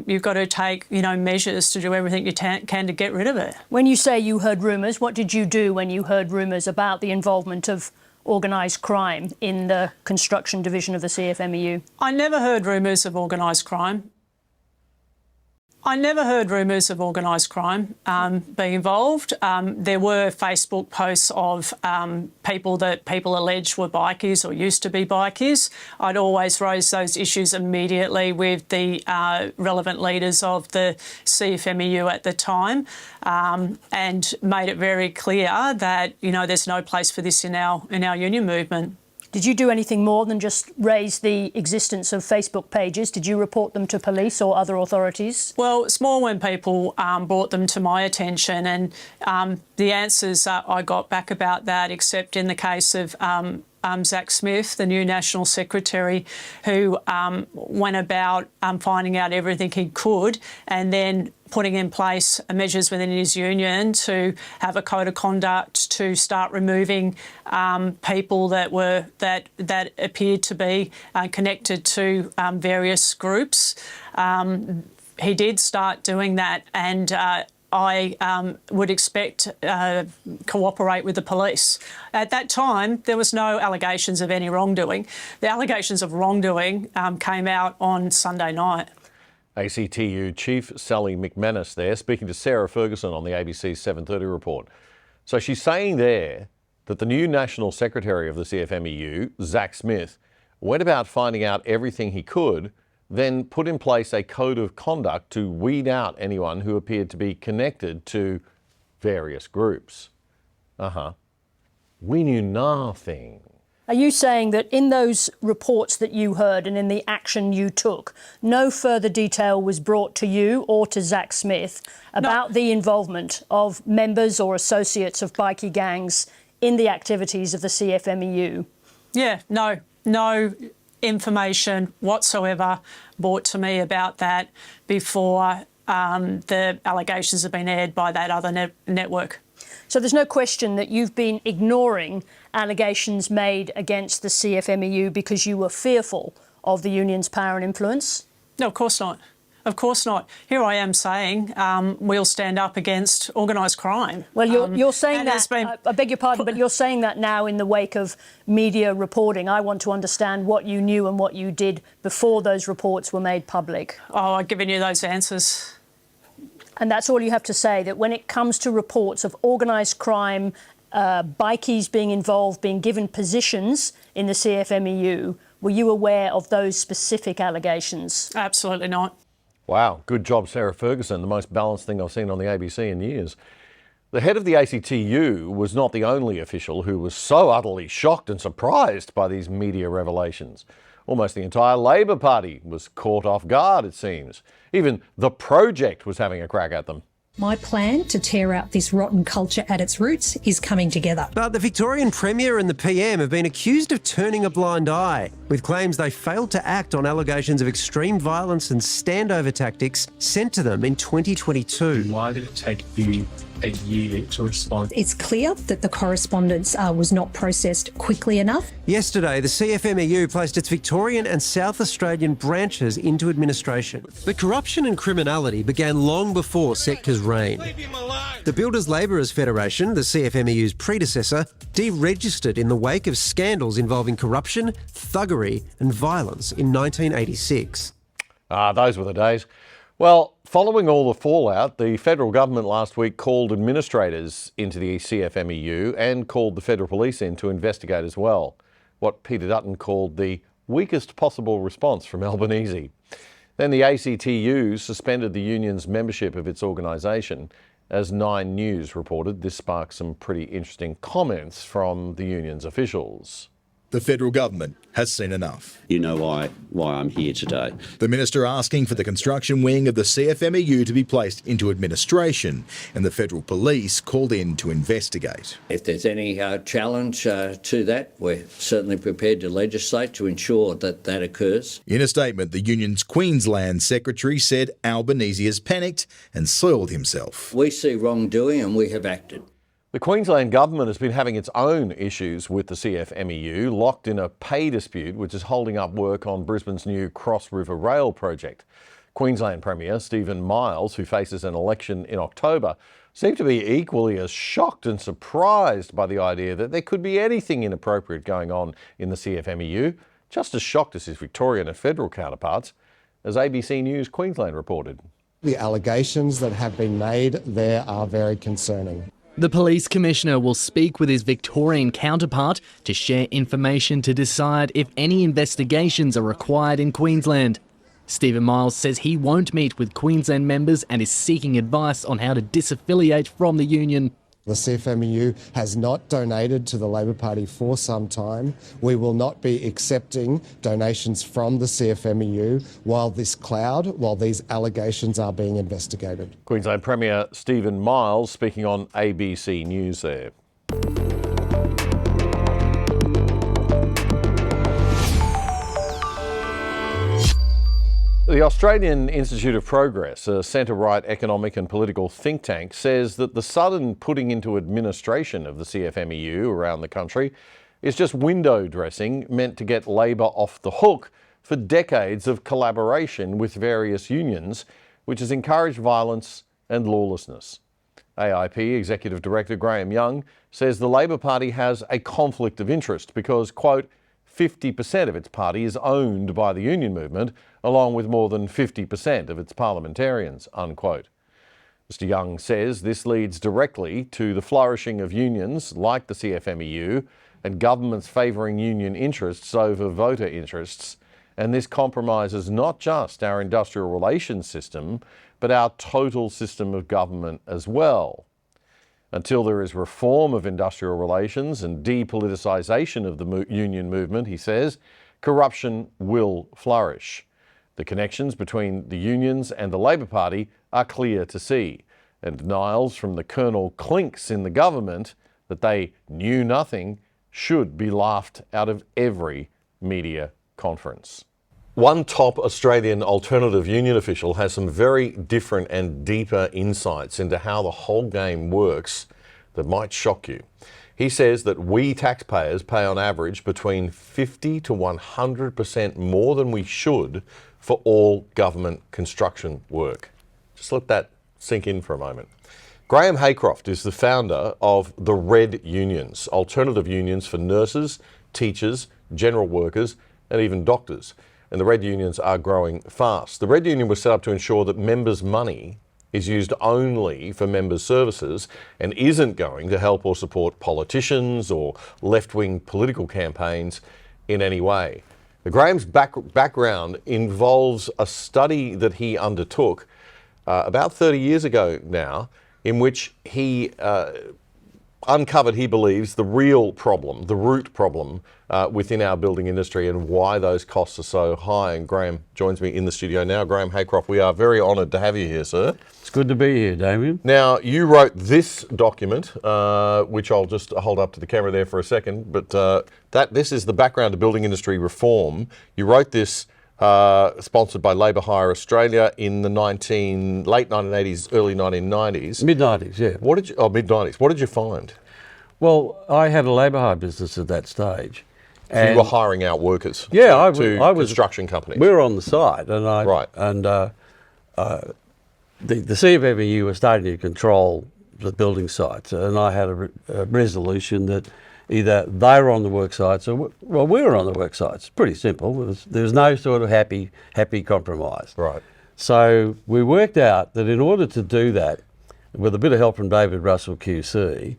you've got to take, you know, measures to do everything you can to get rid of it. When you say you heard rumours, what did you do when you heard rumours about the involvement of organised crime in the construction division of the CFMEU? I never heard rumours of organised crime. I never heard rumours of organised crime being involved. There were Facebook posts of people that people alleged were bikies or used to be bikies. I'd always raise those issues immediately with the relevant leaders of the CFMEU at the time, and made it very clear that, you know, there's no place for this in our union movement. Did you do anything more than just raise the existence of Facebook pages? Did you report them to police or other authorities? Well, it's more when people brought them to my attention, and the answers I got back about that, except in the case of Zack Smith, the new National Secretary, who went about finding out everything he could and then putting in place measures within his union to have a code of conduct to start removing people that appeared to be connected to various groups. He did start doing that, and I would expect cooperate with the police. At that time, there was no allegations of any wrongdoing. The allegations of wrongdoing came out on Sunday night. ACTU Chief Sally McManus there, speaking to Sarah Ferguson on the ABC 7:30 report. So she's saying there that the new National Secretary of the CFMEU, Zack Smith, went about finding out everything he could, then put in place a code of conduct to weed out anyone who appeared to be connected to various groups. We knew nothing. Are you saying that in those reports that you heard and in the action you took, no further detail was brought to you or to Zack Smith about the involvement of members or associates of bikie gangs in the activities of the CFMEU? Yeah, no information whatsoever brought to me about that before the allegations have been aired by that other network. So there's no question that you've been ignoring allegations made against the CFMEU because you were fearful of the union's power and influence? No, of course not. Of course not. Here I am saying we'll stand up against organised crime. Well, you're saying that, I beg your pardon, but you're saying that now in the wake of media reporting. I want to understand what you knew and what you did before those reports were made public. Oh, I've given you those answers. And that's all you have to say, that when it comes to reports of organised crime, bikies being involved, being given positions in the CFMEU, were you aware of those specific allegations? Absolutely not. Wow, good job, Sarah Ferguson, the most balanced thing I've seen on the ABC in years. The head of the ACTU was not the only official who was so utterly shocked and surprised by these media revelations. Almost the entire Labor Party was caught off guard, it seems. Even The Project was having a crack at them. My plan to tear out this rotten culture at its roots is coming together. But the Victorian Premier and the PM have been accused of turning a blind eye, with claims they failed to act on allegations of extreme violence and standover tactics sent to them in 2022. Why did it take you a year to respond? It's clear that the correspondence was not processed quickly enough. Yesterday, the CFMEU placed its Victorian and South Australian branches into administration. But corruption and criminality began long before Setka's reign. The Builders Labourers Federation, the CFMEU's predecessor, deregistered in the wake of scandals involving corruption, thuggery and violence in 1986. Those were the days. Well, following all the fallout, the federal government last week called administrators into the CFMEU and called the federal police in to investigate as well. What Peter Dutton called the weakest possible response from Albanese. Then the ACTU suspended the union's membership of its organisation. As 9 News reported, this sparked some pretty interesting comments from the union's officials. The federal government has seen enough. You know why I'm here today. The minister asking for the construction wing of the CFMEU to be placed into administration, and the federal police called in to investigate. If there's any challenge to that, we're certainly prepared to legislate to ensure that that occurs. In a statement, the union's Queensland secretary said Albanese has panicked and soiled himself. We see wrongdoing and we have acted. The Queensland government has been having its own issues with the CFMEU, locked in a pay dispute which is holding up work on Brisbane's new Cross River Rail project. Queensland Premier Stephen Miles, who faces an election in October, seemed to be equally as shocked and surprised by the idea that there could be anything inappropriate going on in the CFMEU, just as shocked as his Victorian and federal counterparts, as ABC News Queensland reported. The allegations that have been made there are very concerning. The Police Commissioner will speak with his Victorian counterpart to share information to decide if any investigations are required in Queensland. Stephen Miles says he won't meet with Queensland members and is seeking advice on how to disaffiliate from the union. The CFMEU has not donated to the Labor Party for some time. We will not be accepting donations from the CFMEU while these allegations are being investigated. Queensland Premier Stephen Miles speaking on ABC News there. The Australian Institute of Progress, a centre-right economic and political think tank, says that the sudden putting into administration of the CFMEU around the country is just window dressing meant to get Labor off the hook for decades of collaboration with various unions, which has encouraged violence and lawlessness. AIP Executive Director Graeme Young says the Labor Party has a conflict of interest because, quote, 50% of its party is owned by the union movement, along with more than 50% of its parliamentarians, unquote. Mr Young says this leads directly to the flourishing of unions like the CFMEU and governments favouring union interests over voter interests, and this compromises not just our industrial relations system, but our total system of government as well. Until there is reform of industrial relations and depoliticisation of the union movement, he says, corruption will flourish. The connections between the unions and the Labor Party are clear to see, and denials from the Colonel Clinks in the government that they knew nothing should be laughed out of every media conference. One top Australian alternative union official has some very different and deeper insights into how the whole game works that might shock you. He says that we taxpayers pay on average between 50 to 100% more than we should for all government construction work. Just let that sink in for a moment. Graeme Haycoft is the founder of the Red Unions, alternative unions for nurses, teachers, general workers and even doctors. And the Red Unions are growing fast. The Red Union was set up to ensure that members' money is used only for members' services and isn't going to help or support politicians or left-wing political campaigns in any way. Graeme's background involves a study that he undertook about 30 years ago now, in which he uncovered, he believes, the real problem, the root problem within our building industry and why those costs are so high. And Graeme joins me in the studio now. Graeme Haycoft, we are very honoured to have you here, sir. It's good to be here, Damien. Now, you wrote this document, which I'll just hold up to the camera there for a second, but this is the background to building industry reform. You wrote this sponsored by Labour Hire Australia in the late 1980s, early 1990s. Mid-90s, yeah. Mid-90s. What did you find? Well, I had a labour hire business at that stage. So you were hiring out workers to construction companies? We were on the side. And the CFMEU was starting to control the building sites. And I had a resolution that either they were on the work sites or, well, we were on the work sites. Pretty simple. There was no sort of happy compromise. Right. So we worked out that in order to do that, with a bit of help from David Russell QC,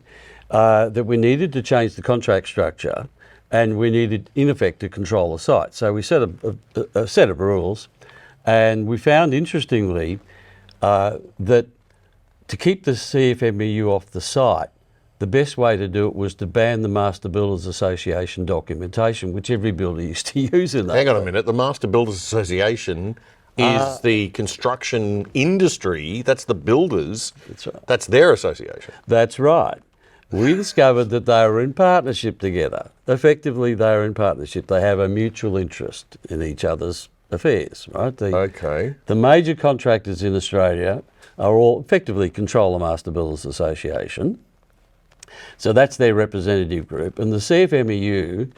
that we needed to change the contract structure and we needed, in effect, to control the site. So we set a set of rules, and we found, interestingly, that to keep the CFMEU off the site, the best way to do it was to ban the Master Builders Association documentation, which every builder used to use in that. Hang on a minute. The Master Builders Association is the construction industry. That's the builders. That's right. That's their association. That's right. We discovered that they were in partnership together. Effectively, they are in partnership. They have a mutual interest in each other's affairs, right? Okay. The major contractors in Australia are all effectively control the Master Builders Association. So that's their representative group. And the CFMEU,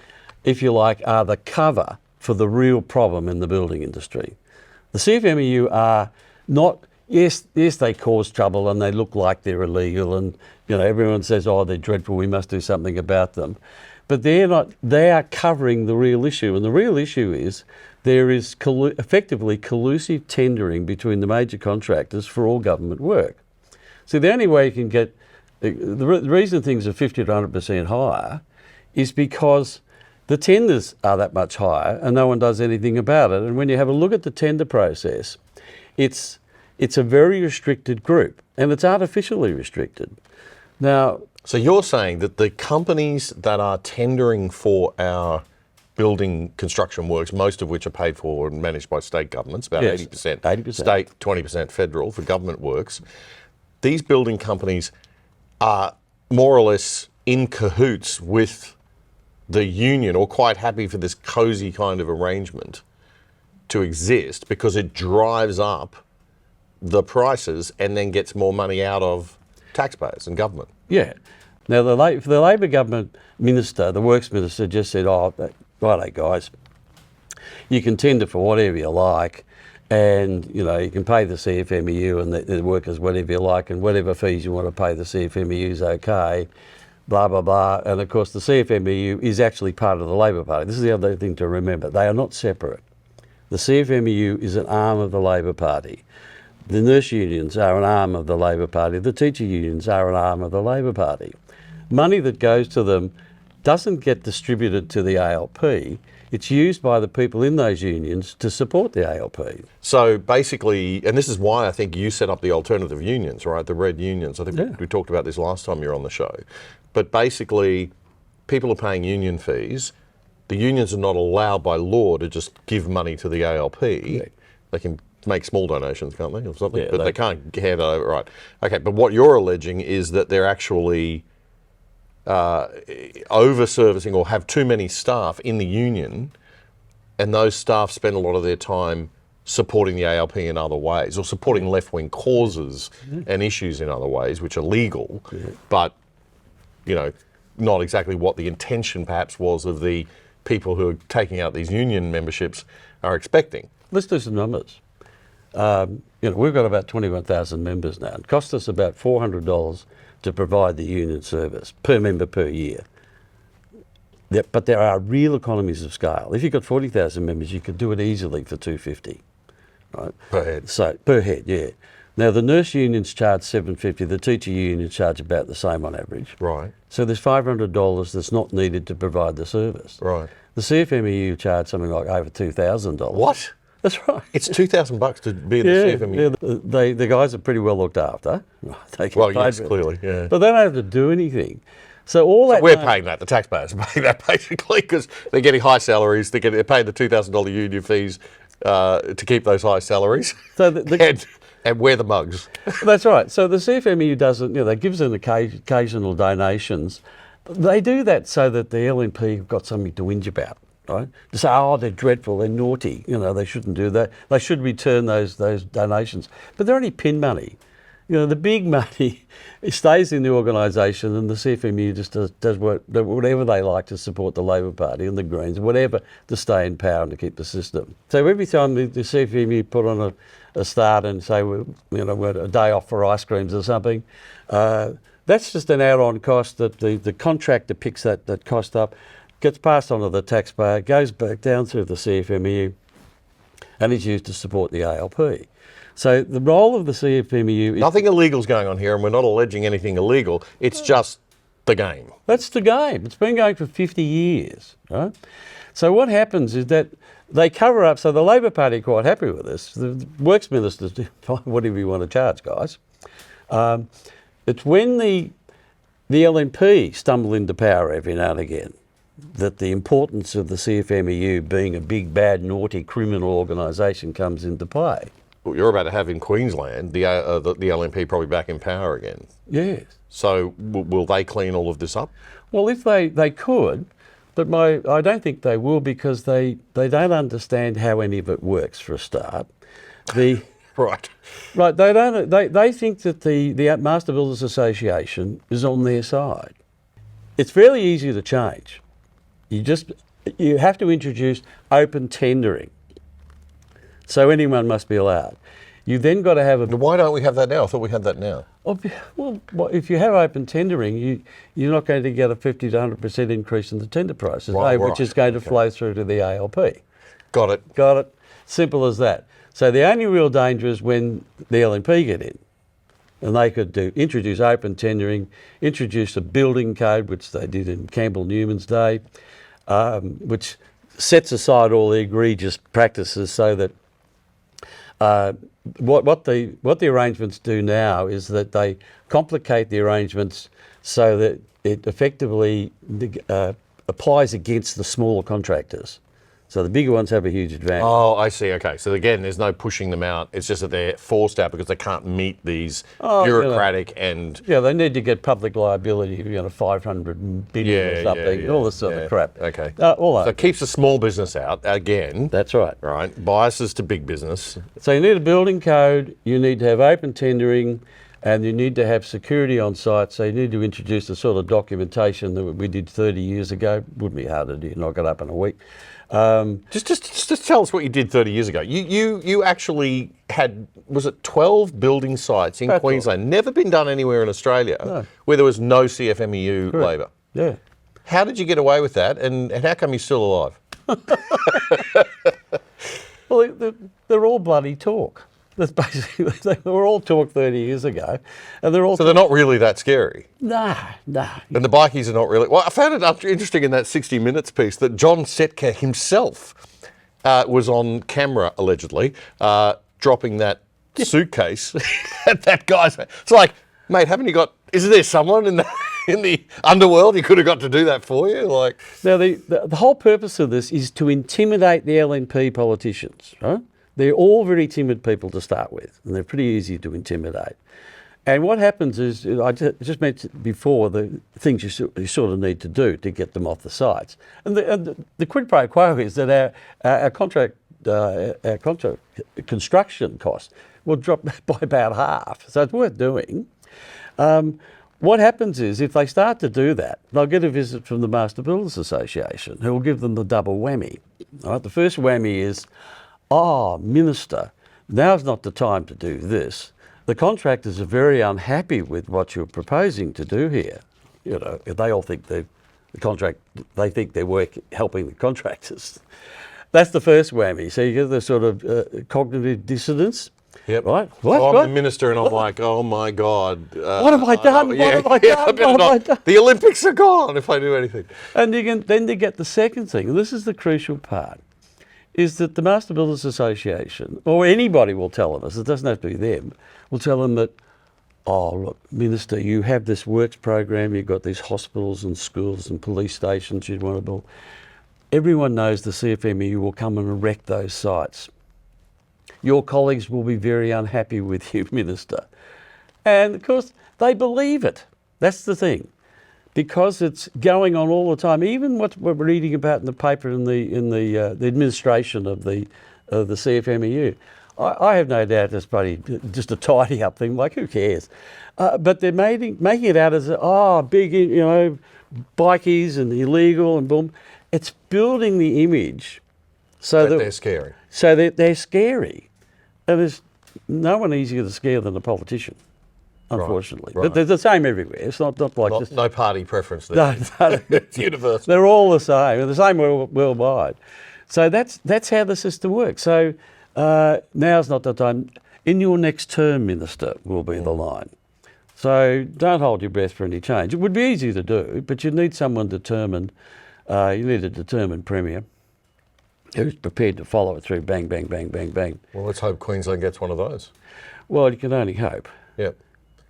if you like, are the cover for the real problem in the building industry. The CFMEU are not, yes, they cause trouble and they look like they're illegal and, you know, everyone says, oh, they're dreadful, we must do something about them. But they're not, they are covering the real issue. And the real issue is there is effectively collusive tendering between the major contractors for all government work. So the only way you can get, the reason things are 50 to 100% higher is because the tenders are that much higher and no one does anything about it. And when you have a look at the tender process, it's a very restricted group and it's artificially restricted. Now, so you're saying that the companies that are tendering for our building construction works, most of which are paid for and managed by state governments, about 80% state, 20% federal for government works, these building companies are more or less in cahoots with the union or quite happy for this cosy kind of arrangement to exist because it drives up the prices and then gets more money out of taxpayers and government. Yeah. Now, the Labor government minister, the Works minister, just said, oh, righto, guys, you can tender for whatever you like and you know you can pay the CFMEU and the workers whatever you like, and whatever fees you want to pay the CFMEU is okay, blah blah blah. And of course the CFMEU is actually part of the Labor Party. This is the other thing to remember: they are not separate. The CFMEU is an arm of the Labor Party. The nurse unions are an arm of the Labor Party. The teacher unions are an arm of the Labor Party. Money that goes to them doesn't get distributed to the ALP. It's used by the people in those unions to support the ALP. So basically, and this is why I think you set up the alternative unions, right? The red unions. I think we talked about this last time you were on the show. But basically, people are paying union fees. The unions are not allowed by law to just give money to the ALP. They can make small donations, can't they, or something? Yeah, but they can't hand over, right? Okay, but what you're alleging is that they're actually over-servicing or have too many staff in the union, and those staff spend a lot of their time supporting the ALP in other ways, or supporting left-wing causes and issues in other ways, which are legal, but, you know, not exactly what the intention perhaps was of the people who are taking out these union memberships are expecting. Let's do some numbers. You know, we've got about 21,000 members now. It costs us about $400 to provide the union service per member per year. But there are real economies of scale. If you've got 40,000 members, you could do it easily for $250, right? Per head. So per head, yeah. Now the nurse unions charge $750. The teacher unions charge about the same on average. Right. So there's $500 that's not needed to provide the service. Right. The CFMEU charge something like over $2,000. What? That's right. It's $2,000 to be in the CFMEU. Yeah, the guys are pretty well looked after. They get paid yes, for it. clearly, yeah. But they don't have to do anything. So all that we're paying that. The taxpayers are paying that basically because they're getting high salaries. They're paying the $2,000 union fees to keep those high salaries. So and wear the mugs. That's right. So the CFMEU doesn't. You know, they give them occasional donations. They do that so that the LNP have got something to whinge about. Right? To say, oh, they're dreadful, they're naughty, you know, they shouldn't do that. They should return those donations. But they're only pin money. You know, the big money stays in the organisation, and the CFMEU just does whatever they like to support the Labor Party and the Greens, whatever, to stay in power and to keep the system. So every time the CFMEU put on a start and say, we're a day off for ice creams or something, that's just an add-on cost that the contractor picks that cost up, gets passed on to the taxpayer, goes back down through the CFMEU, and is used to support the ALP. So the role of the CFMEU is... Nothing illegal's going on here, and we're not alleging anything illegal. It's just the game. That's the game. It's been going for 50 years, right? So what happens is that they cover up, so the Labor Party are quite happy with this. The Works Ministers do whatever you want to charge, guys. It's when the LNP stumble into power every now and again that the importance of the CFMEU being a big, bad, naughty criminal organisation comes into play. Well, you're about to have in Queensland the LNP probably back in power again. Yes. So will they clean all of this up? Well, if they could, but I don't think they will, because they don't understand how any of it works, for a start. Right. Right. They think that the Master Builders Association is on their side. It's fairly easy to change. You have to introduce open tendering. So anyone must be allowed. You then got to have a... Why don't we have that now? I thought we had that now. Well, if you have open tendering, you're not going to get a 50 to 100% increase in the tender prices, which is going to flow through to the ALP. Got it. Got it. Simple as that. So the only real danger is when the LNP get in. And they could introduce open tendering, introduce a building code, which they did in Campbell Newman's day, which sets aside all the egregious practices, so that what the arrangements do now is that they complicate the arrangements so that it effectively applies against the smaller contractors. So the bigger ones have a huge advantage. Oh, I see. Okay. So again, there's no pushing them out. It's just that they're forced out because they can't meet these bureaucratic and... Yeah, they need to get public liability, $500 billion or something, all this sort of crap. Okay. So it keeps the small business out again. That's right. Right. Biases to big business. So you need a building code, you need to have open tendering, and you need to have security on site. So you need to introduce the sort of documentation that we did 30 years ago. Wouldn't be hard to do, knock it up in a week. Just tell us what you did 30 years ago. You actually had, was it 12 building sites in Queensland? Never been done anywhere in Australia where there was no CFMEU labour. Yeah. How did you get away with that, and how come you're still alive? Well, they're all bloody talk. That's basically, they were all talk 30 years ago, and they're all. So they're not really that scary. Nah. And the bikies are not really. Well, I found it interesting in that 60 Minutes piece that John Setka himself was on camera allegedly dropping that suitcase at that guy's. It's like, mate, haven't you got? Is there someone in the underworld who could have got to do that for you? Like, now the whole purpose of this is to intimidate the LNP politicians, right? They're all very timid people to start with, and they're pretty easy to intimidate. And what happens is, I just mentioned before, the things you sort of need to do to get them off the sites. And the quid pro quo is that our contract construction cost will drop by about half. So it's worth doing. What happens is, if they start to do that, they'll get a visit from the Master Builders Association, who will give them the double whammy. Right? The first whammy is, Minister, now's not the time to do this. The contractors are very unhappy with what you're proposing to do here. You know, they all think they think they're helping the contractors. That's the first whammy. So you get the sort of cognitive dissonance. Yep. Right. I'm the minister, and I'm like, oh my God. What have I done? What have I done? The Olympics are gone if I do anything. And then you get the second thing, and this is the crucial part, is that the Master Builders Association, or anybody will tell us, it doesn't have to be them, will tell them that, look, Minister, you have this works program, you've got these hospitals and schools and police stations you want to build. Everyone knows the CFMEU will come and erect those sites. Your colleagues will be very unhappy with you, Minister. And of course, they believe it. That's the thing. Because it's going on all the time. Even what we're reading about in the paper in the administration of the CFMEU, I have no doubt it's probably just a tidy up thing. Like, who cares? But they're making it out as big, bikies and illegal and boom. It's building the image so that they're scary. So that they're scary, and there's no one easier to scare than a politician. Unfortunately. Right. But they're the same everywhere. It's not like this. No party preference there. No, it's universal. They're all the same. They're the same worldwide. So that's how the system works. So now's not the time. In your next term, Minister, will be the line. So don't hold your breath for any change. It would be easy to do, but you need someone determined. You need a determined Premier who's prepared to follow it through, bang, bang, bang, bang, bang. Well, let's hope Queensland gets one of those. Well, you can only hope. Yep.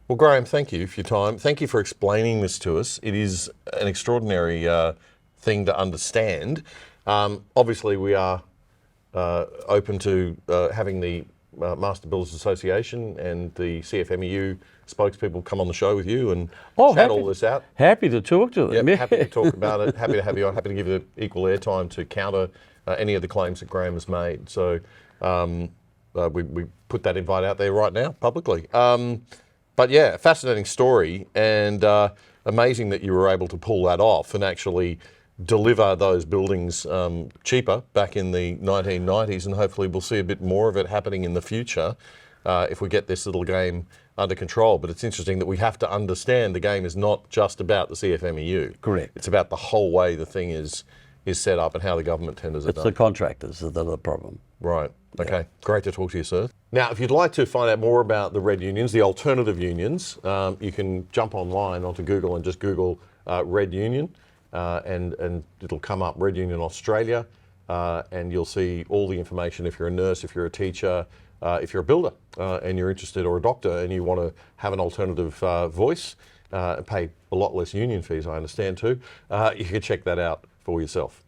Well, Graeme, thank you for your time. Thank you for explaining this to us. It is an extraordinary thing to understand. Obviously, we are open to having the Master Builders Association and the CFMEU spokespeople come on the show with you and chat all this out. Happy to talk to them. Yep, happy to talk about it. Happy to have you on. Happy to give you equal airtime to counter any of the claims that Graeme has made. So we put that invite out there right now publicly. But yeah, fascinating story, and amazing that you were able to pull that off and actually deliver those buildings cheaper back in the 1990s, and hopefully we'll see a bit more of it happening in the future if we get this little game under control. But it's interesting that we have to understand the game is not just about the CFMEU. Correct. It's about the whole way the thing is set up and how the government tenders are done. It's the contractors that are the problem. Right. Okay. Yeah. Great to talk to you, sir. Now, if you'd like to find out more about the red unions, the alternative unions, you can jump online onto Google and just Google Red Union, and it'll come up, Red Union Australia, and you'll see all the information if you're a nurse, if you're a teacher, if you're a builder and you're interested, or a doctor and you want to have an alternative voice, pay a lot less union fees, I understand too, you can check that out for yourself.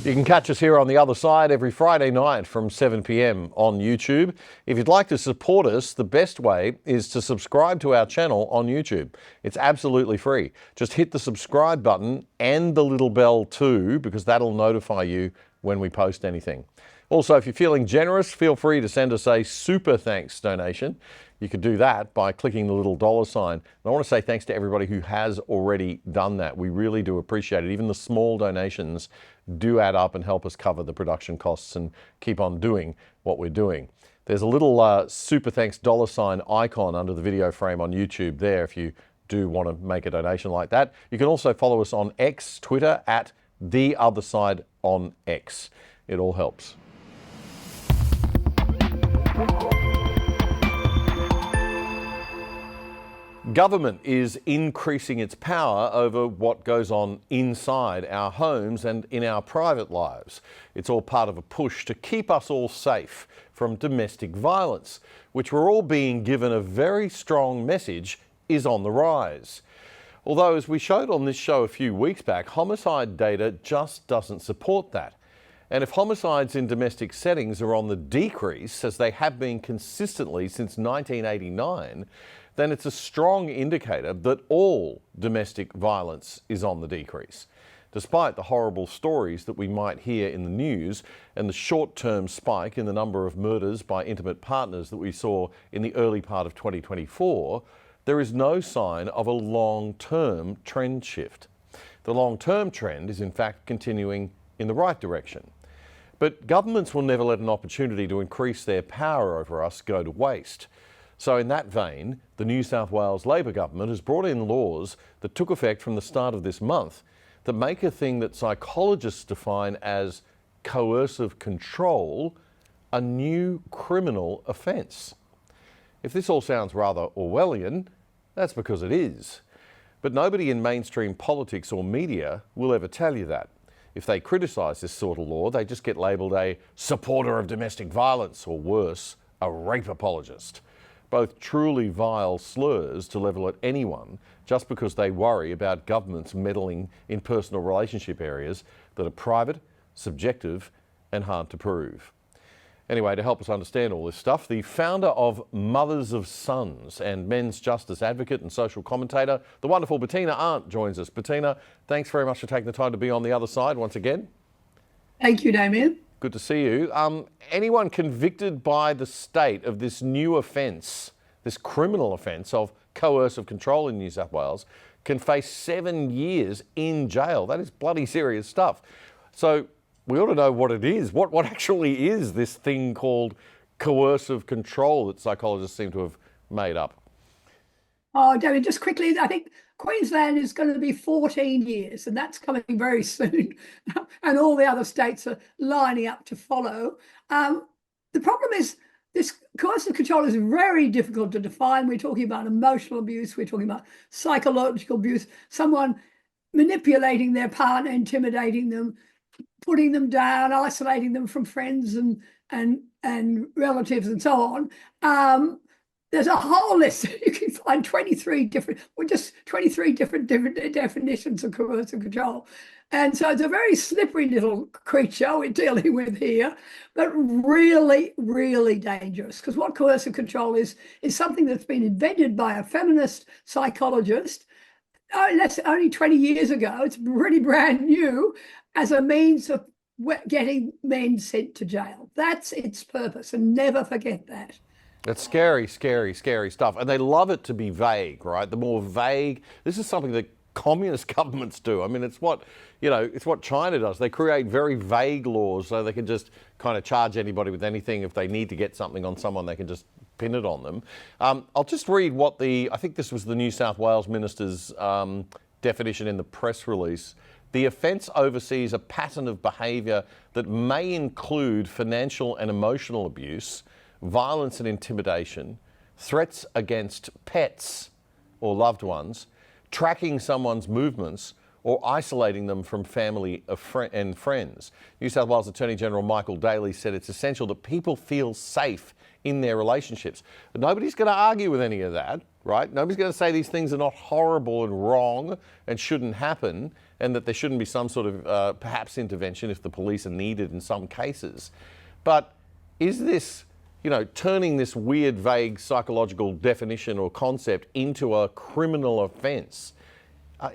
You can catch us here on The Other Side every Friday night from 7 p.m. on YouTube. If you'd like to support us, the best way is to subscribe to our channel on YouTube. It's absolutely free. Just hit the subscribe button and the little bell too, because that'll notify you when we post anything. Also, if you're feeling generous, feel free to send us a super thanks donation. You could do that by clicking the little $sign. And I want to say thanks to everybody who has already done that. We really do appreciate it. Even the small donations do add up and help us cover the production costs and keep on doing what we're doing. There's a little super thanks $sign icon under the video frame on YouTube there if you do want to make a donation like that. You can also follow us on X, Twitter, at The Other Side on X. It all helps. Government is increasing its power over what goes on inside our homes and in our private lives. It's all part of a push to keep us all safe from domestic violence, which we're all being given a very strong message is on the rise. Although, as we showed on this show a few weeks back, homicide data just doesn't support that. And if homicides in domestic settings are on the decrease, as they have been consistently since 1989, then it's a strong indicator that all domestic violence is on the decrease. Despite the horrible stories that we might hear in the news and the short-term spike in the number of murders by intimate partners that we saw in the early part of 2024, there is no sign of a long-term trend shift. The long-term trend is in fact continuing in the right direction. But governments will never let an opportunity to increase their power over us go to waste. So in that vein, the New South Wales Labor government has brought in laws that took effect from the start of this month that make a thing that psychologists define as coercive control a new criminal offence. If this all sounds rather Orwellian, that's because it is. But nobody in mainstream politics or media will ever tell you that. If they criticise this sort of law, they just get labelled a supporter of domestic violence, or worse, a rape apologist. Both truly vile slurs to level at anyone just because they worry about governments meddling in personal relationship areas that are private, subjective and hard to prove. Anyway, to help us understand all this stuff, the founder of Mothers of Sons and men's justice advocate and social commentator, the wonderful Bettina Arndt, joins us. Bettina, thanks very much for taking the time to be on the other side once again. Thank you, Damien. Good to see you. Anyone convicted by the state of this new offence, this criminal offence of coercive control in New South Wales, can face 7 years in jail. That is bloody serious stuff. So we ought to know what it is. What actually is this thing called coercive control that psychologists seem to have made up? Oh, David, just quickly, I think Queensland is going to be 14 years, and that's coming very soon. And all the other states are lining up to follow. The problem is this coercive control is very difficult to define. We're talking about emotional abuse. We're talking about psychological abuse, someone manipulating their partner, intimidating them, putting them down, isolating them from friends and relatives and so on. There's a whole list. You can find 23 different definitions of coercive control. And so it's a very slippery little creature we're dealing with here, but really, really dangerous. Because what coercive control is something that's been invented by a feminist psychologist only 20 years ago. It's pretty brand new as a means of getting men sent to jail. That's its purpose, and never forget that. It's scary, scary, scary stuff. And they love it to be vague, right? The more vague, this is something that communist governments do. I mean, it's what China does. They create very vague laws so they can just kind of charge anybody with anything. If they need to get something on someone, they can just pin it on them. I'll just read what I think this was the New South Wales minister's definition in the press release. The offence oversees a pattern of behaviour that may include financial and emotional abuse, violence and intimidation, threats against pets or loved ones, tracking someone's movements or isolating them from family and friends. New South Wales Attorney General Michael Daly said it's essential that people feel safe in their relationships. But nobody's going to argue with any of that, right? Nobody's going to say these things are not horrible and wrong and shouldn't happen, and that there shouldn't be some sort of perhaps intervention if the police are needed in some cases. But is this, turning this weird, vague psychological definition or concept into a criminal offence,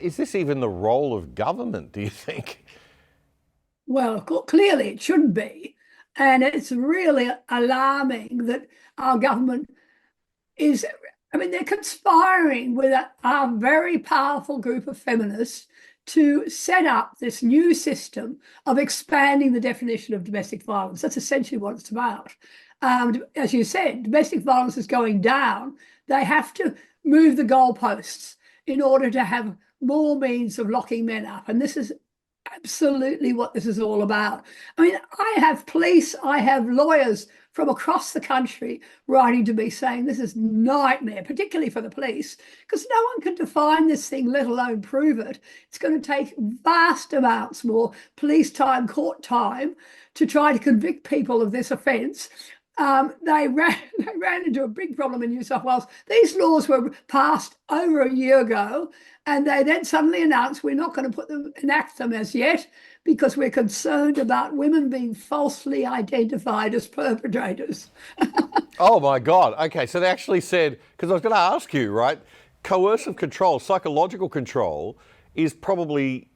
is this even the role of government, do you think? Well, clearly it shouldn't be. And it's really alarming that our government is, I mean, they're conspiring with a very powerful group of feminists to set up this new system of expanding the definition of domestic violence. That's essentially what it's about. As you said, domestic violence is going down. They have to move the goalposts in order to have more means of locking men up. And this is absolutely what this is all about. I mean, I have police, I have lawyers from across the country writing to me saying this is nightmare, particularly for the police, because no one can define this thing, let alone prove it. It's going to take vast amounts more police time, court time to try to convict people of this offence. They ran into a big problem in New South Wales. These laws were passed over a year ago, and they then suddenly announced we're not going to enact them as yet because we're concerned about women being falsely identified as perpetrators. Oh my God. Okay, so they actually said, because I was going to ask you, right, coercive control, psychological control is probably,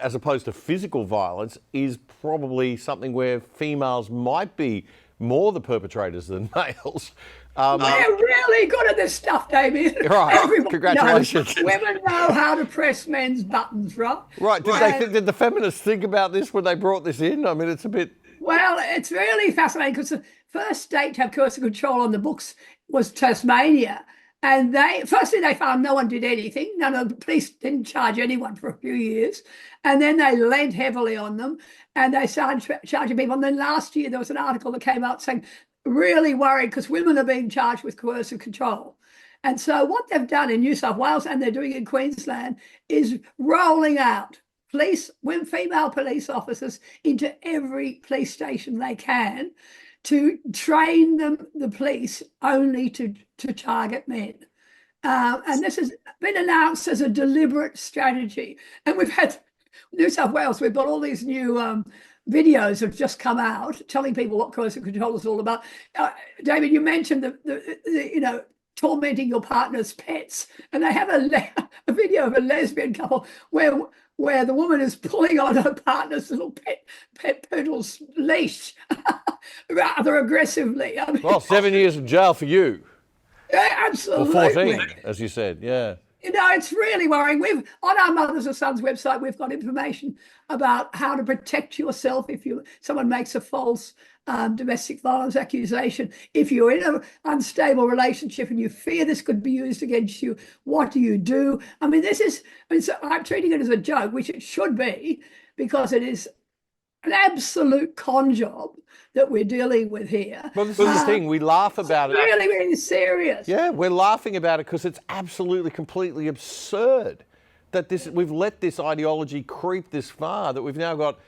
as opposed to physical violence, is probably something where females might be more the perpetrators than males. We're really good at this stuff, Damien. Right. Everybody Congratulations. knows. Women know how to press men's buttons, right? Right. Did the feminists think about this when they brought this in? I mean, it's a bit... Well, it's really fascinating because the first state to have coercive control on the books was Tasmania. And they found no one did anything. None of the police didn't charge anyone for a few years. And then they lent heavily on them and they started charging people. And then last year there was an article that came out saying, really worried because women are being charged with coercive control. And so what they've done in New South Wales and they're doing in Queensland is rolling out female police officers into every police station they can to train the police only to target men. And this has been announced as a deliberate strategy. And we've had New South Wales, we've got all these new videos have just come out telling people what coercive control is all about. David, you mentioned the tormenting your partner's pets, and they have a video of a lesbian couple where the woman is pulling on her partner's little pet poodle's leash rather aggressively. I mean, well, 7 years in jail for you. Yeah, absolutely. Or 14, as you said, yeah. It's really worrying. On our Mothers of Sons website, we've got information about how to protect yourself if someone makes a false domestic violence accusation. If you're in an unstable relationship and you fear this could be used against you, what do you do? I mean, I'm treating it as a joke, which it should be, because it is an absolute con job that we're dealing with here. Well, this is the thing, we laugh about it. Really, really serious. Yeah, we're laughing about it because it's absolutely, completely absurd that we've let this ideology creep this far, that we've now got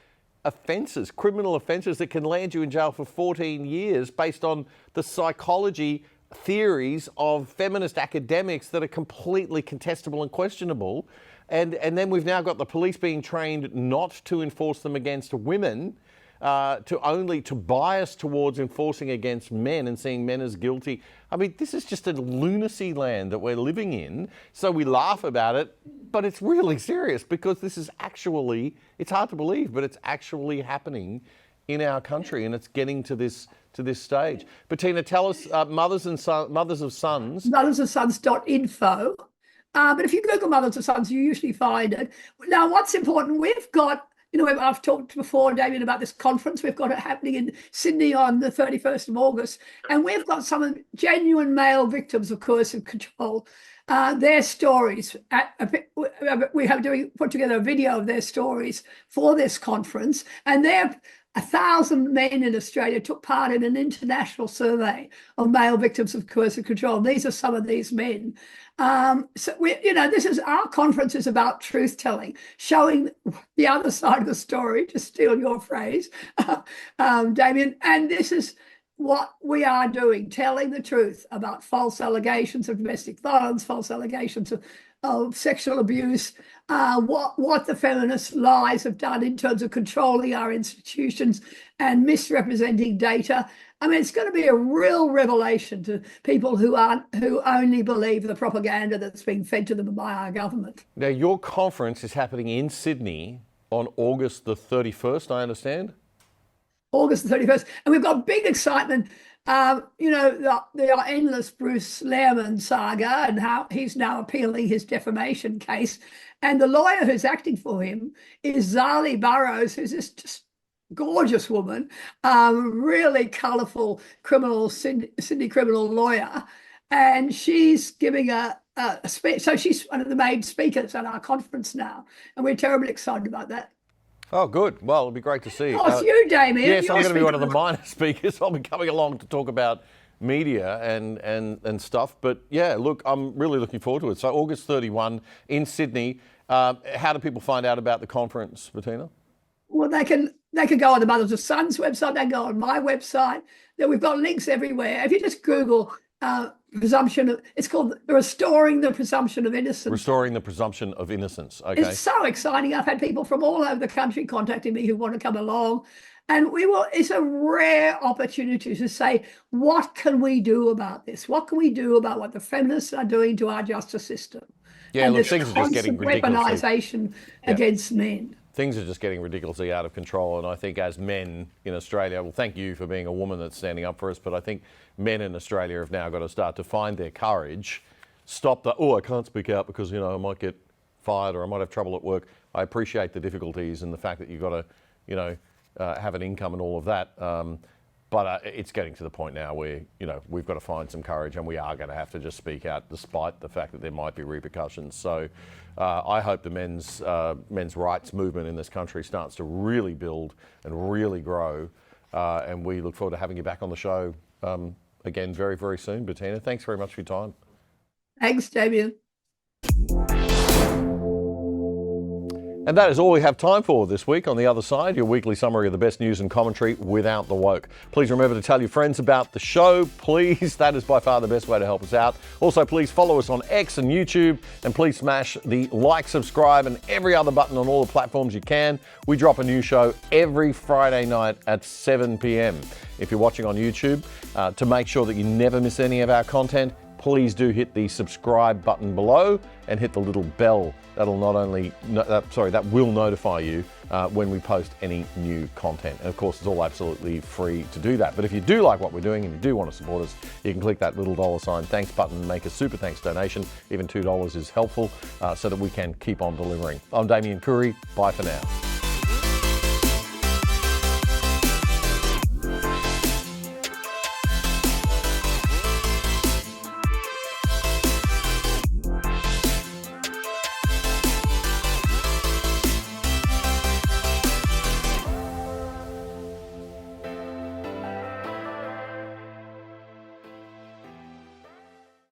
offences, criminal offences that can land you in jail for 14 years based on the psychology theories of feminist academics that are completely contestable and questionable. And then we've now got the police being trained not to enforce them against women, to bias towards enforcing against men and seeing men as guilty. I mean, this is just a lunacy land that we're living in. So we laugh about it, but it's really serious because this is actually, it's hard to believe, but it's actually happening in our country and it's getting to this stage. Bettina, tell us, Mothers of Sons. Mothersofsons.info. But if you Google Mothers of Sons, you usually find it. Now, what's important, we've got, I've talked before, Damien, about this conference. We've got it happening in Sydney on the 31st of August. And we've got some genuine male victims of coercive control, their stories. We have put together a video of their stories for this conference. And 1,000 men in Australia took part in an international survey of male victims of coercive control. These are some of these men. So our conference is about truth telling, showing the other side of the story, to steal your phrase, Damien. And this is what we are doing, telling the truth about false allegations of domestic violence, false allegations of sexual abuse, what the feminist lies have done in terms of controlling our institutions and misrepresenting data. I mean, it's going to be a real revelation to people who only believe the propaganda that's being fed to them by our government. Now, your conference is happening in Sydney on August the 31st, I understand? August the 31st. And we've got big excitement. You know, the endless Bruce Lehrmann saga and how he's now appealing his defamation case. And the lawyer who's acting for him is Zali Burrows, who's this just gorgeous woman, really colourful Sydney criminal lawyer. And she's giving a speech. So she's one of the main speakers at our conference now. And we're terribly excited about that. Oh, good. Well, it'll be great to see. Oh, it's you, Damien. Yes, I'm going to be one of the minor speakers. I'll be coming along to talk about media and stuff. But yeah, look, I'm really looking forward to it. So August 31 in Sydney. How do people find out about the conference, Bettina? Well, they can go on the Mothers of Sons website. They can go on my website. Then we've got links everywhere. If you just Google presumption, it's called Restoring the Presumption of Innocence. Restoring the Presumption of Innocence. Okay. It's so exciting. I've had people from all over the country contacting me who want to come along. And it's a rare opportunity to say, what can we do about this? What can we do about what the feminists are doing to our justice system? Yeah, and look, things are just getting ridiculous. Weaponization against men. Things are just getting ridiculously out of control. And I think as men in Australia, well, thank you for being a woman that's standing up for us, but I think men in Australia have now got to start to find their courage, stop the, I can't speak out because, you know, I might get fired or I might have trouble at work. I appreciate the difficulties and the fact that you've got to, you know, have an income and all of that. But it's getting to the point now where, you know, we've got to find some courage and we are going to have to just speak out despite the fact that there might be repercussions. So I hope the men's rights movement in this country starts to really build and really grow. And we look forward to having you back on the show again very, very soon. Bettina, thanks very much for your time. Thanks, Damien. And that is all we have time for this week. On the other side, your weekly summary of the best news and commentary without the woke. Please remember to tell your friends about the show. Please, that is by far the best way to help us out. Also, please follow us on X and YouTube, and please smash the like, subscribe, and every other button on all the platforms you can. We drop a new show every Friday night at 7 p.m. If you're watching on YouTube, to make sure that you never miss any of our content, please do hit the subscribe button below and hit the little bell. That'll that will notify you when we post any new content. And of course, it's all absolutely free to do that. But if you do like what we're doing and you do want to support us, you can click that little $ thanks button and make a super thanks donation. Even $2 is helpful so that we can keep on delivering. I'm Damien Curry. Bye for now.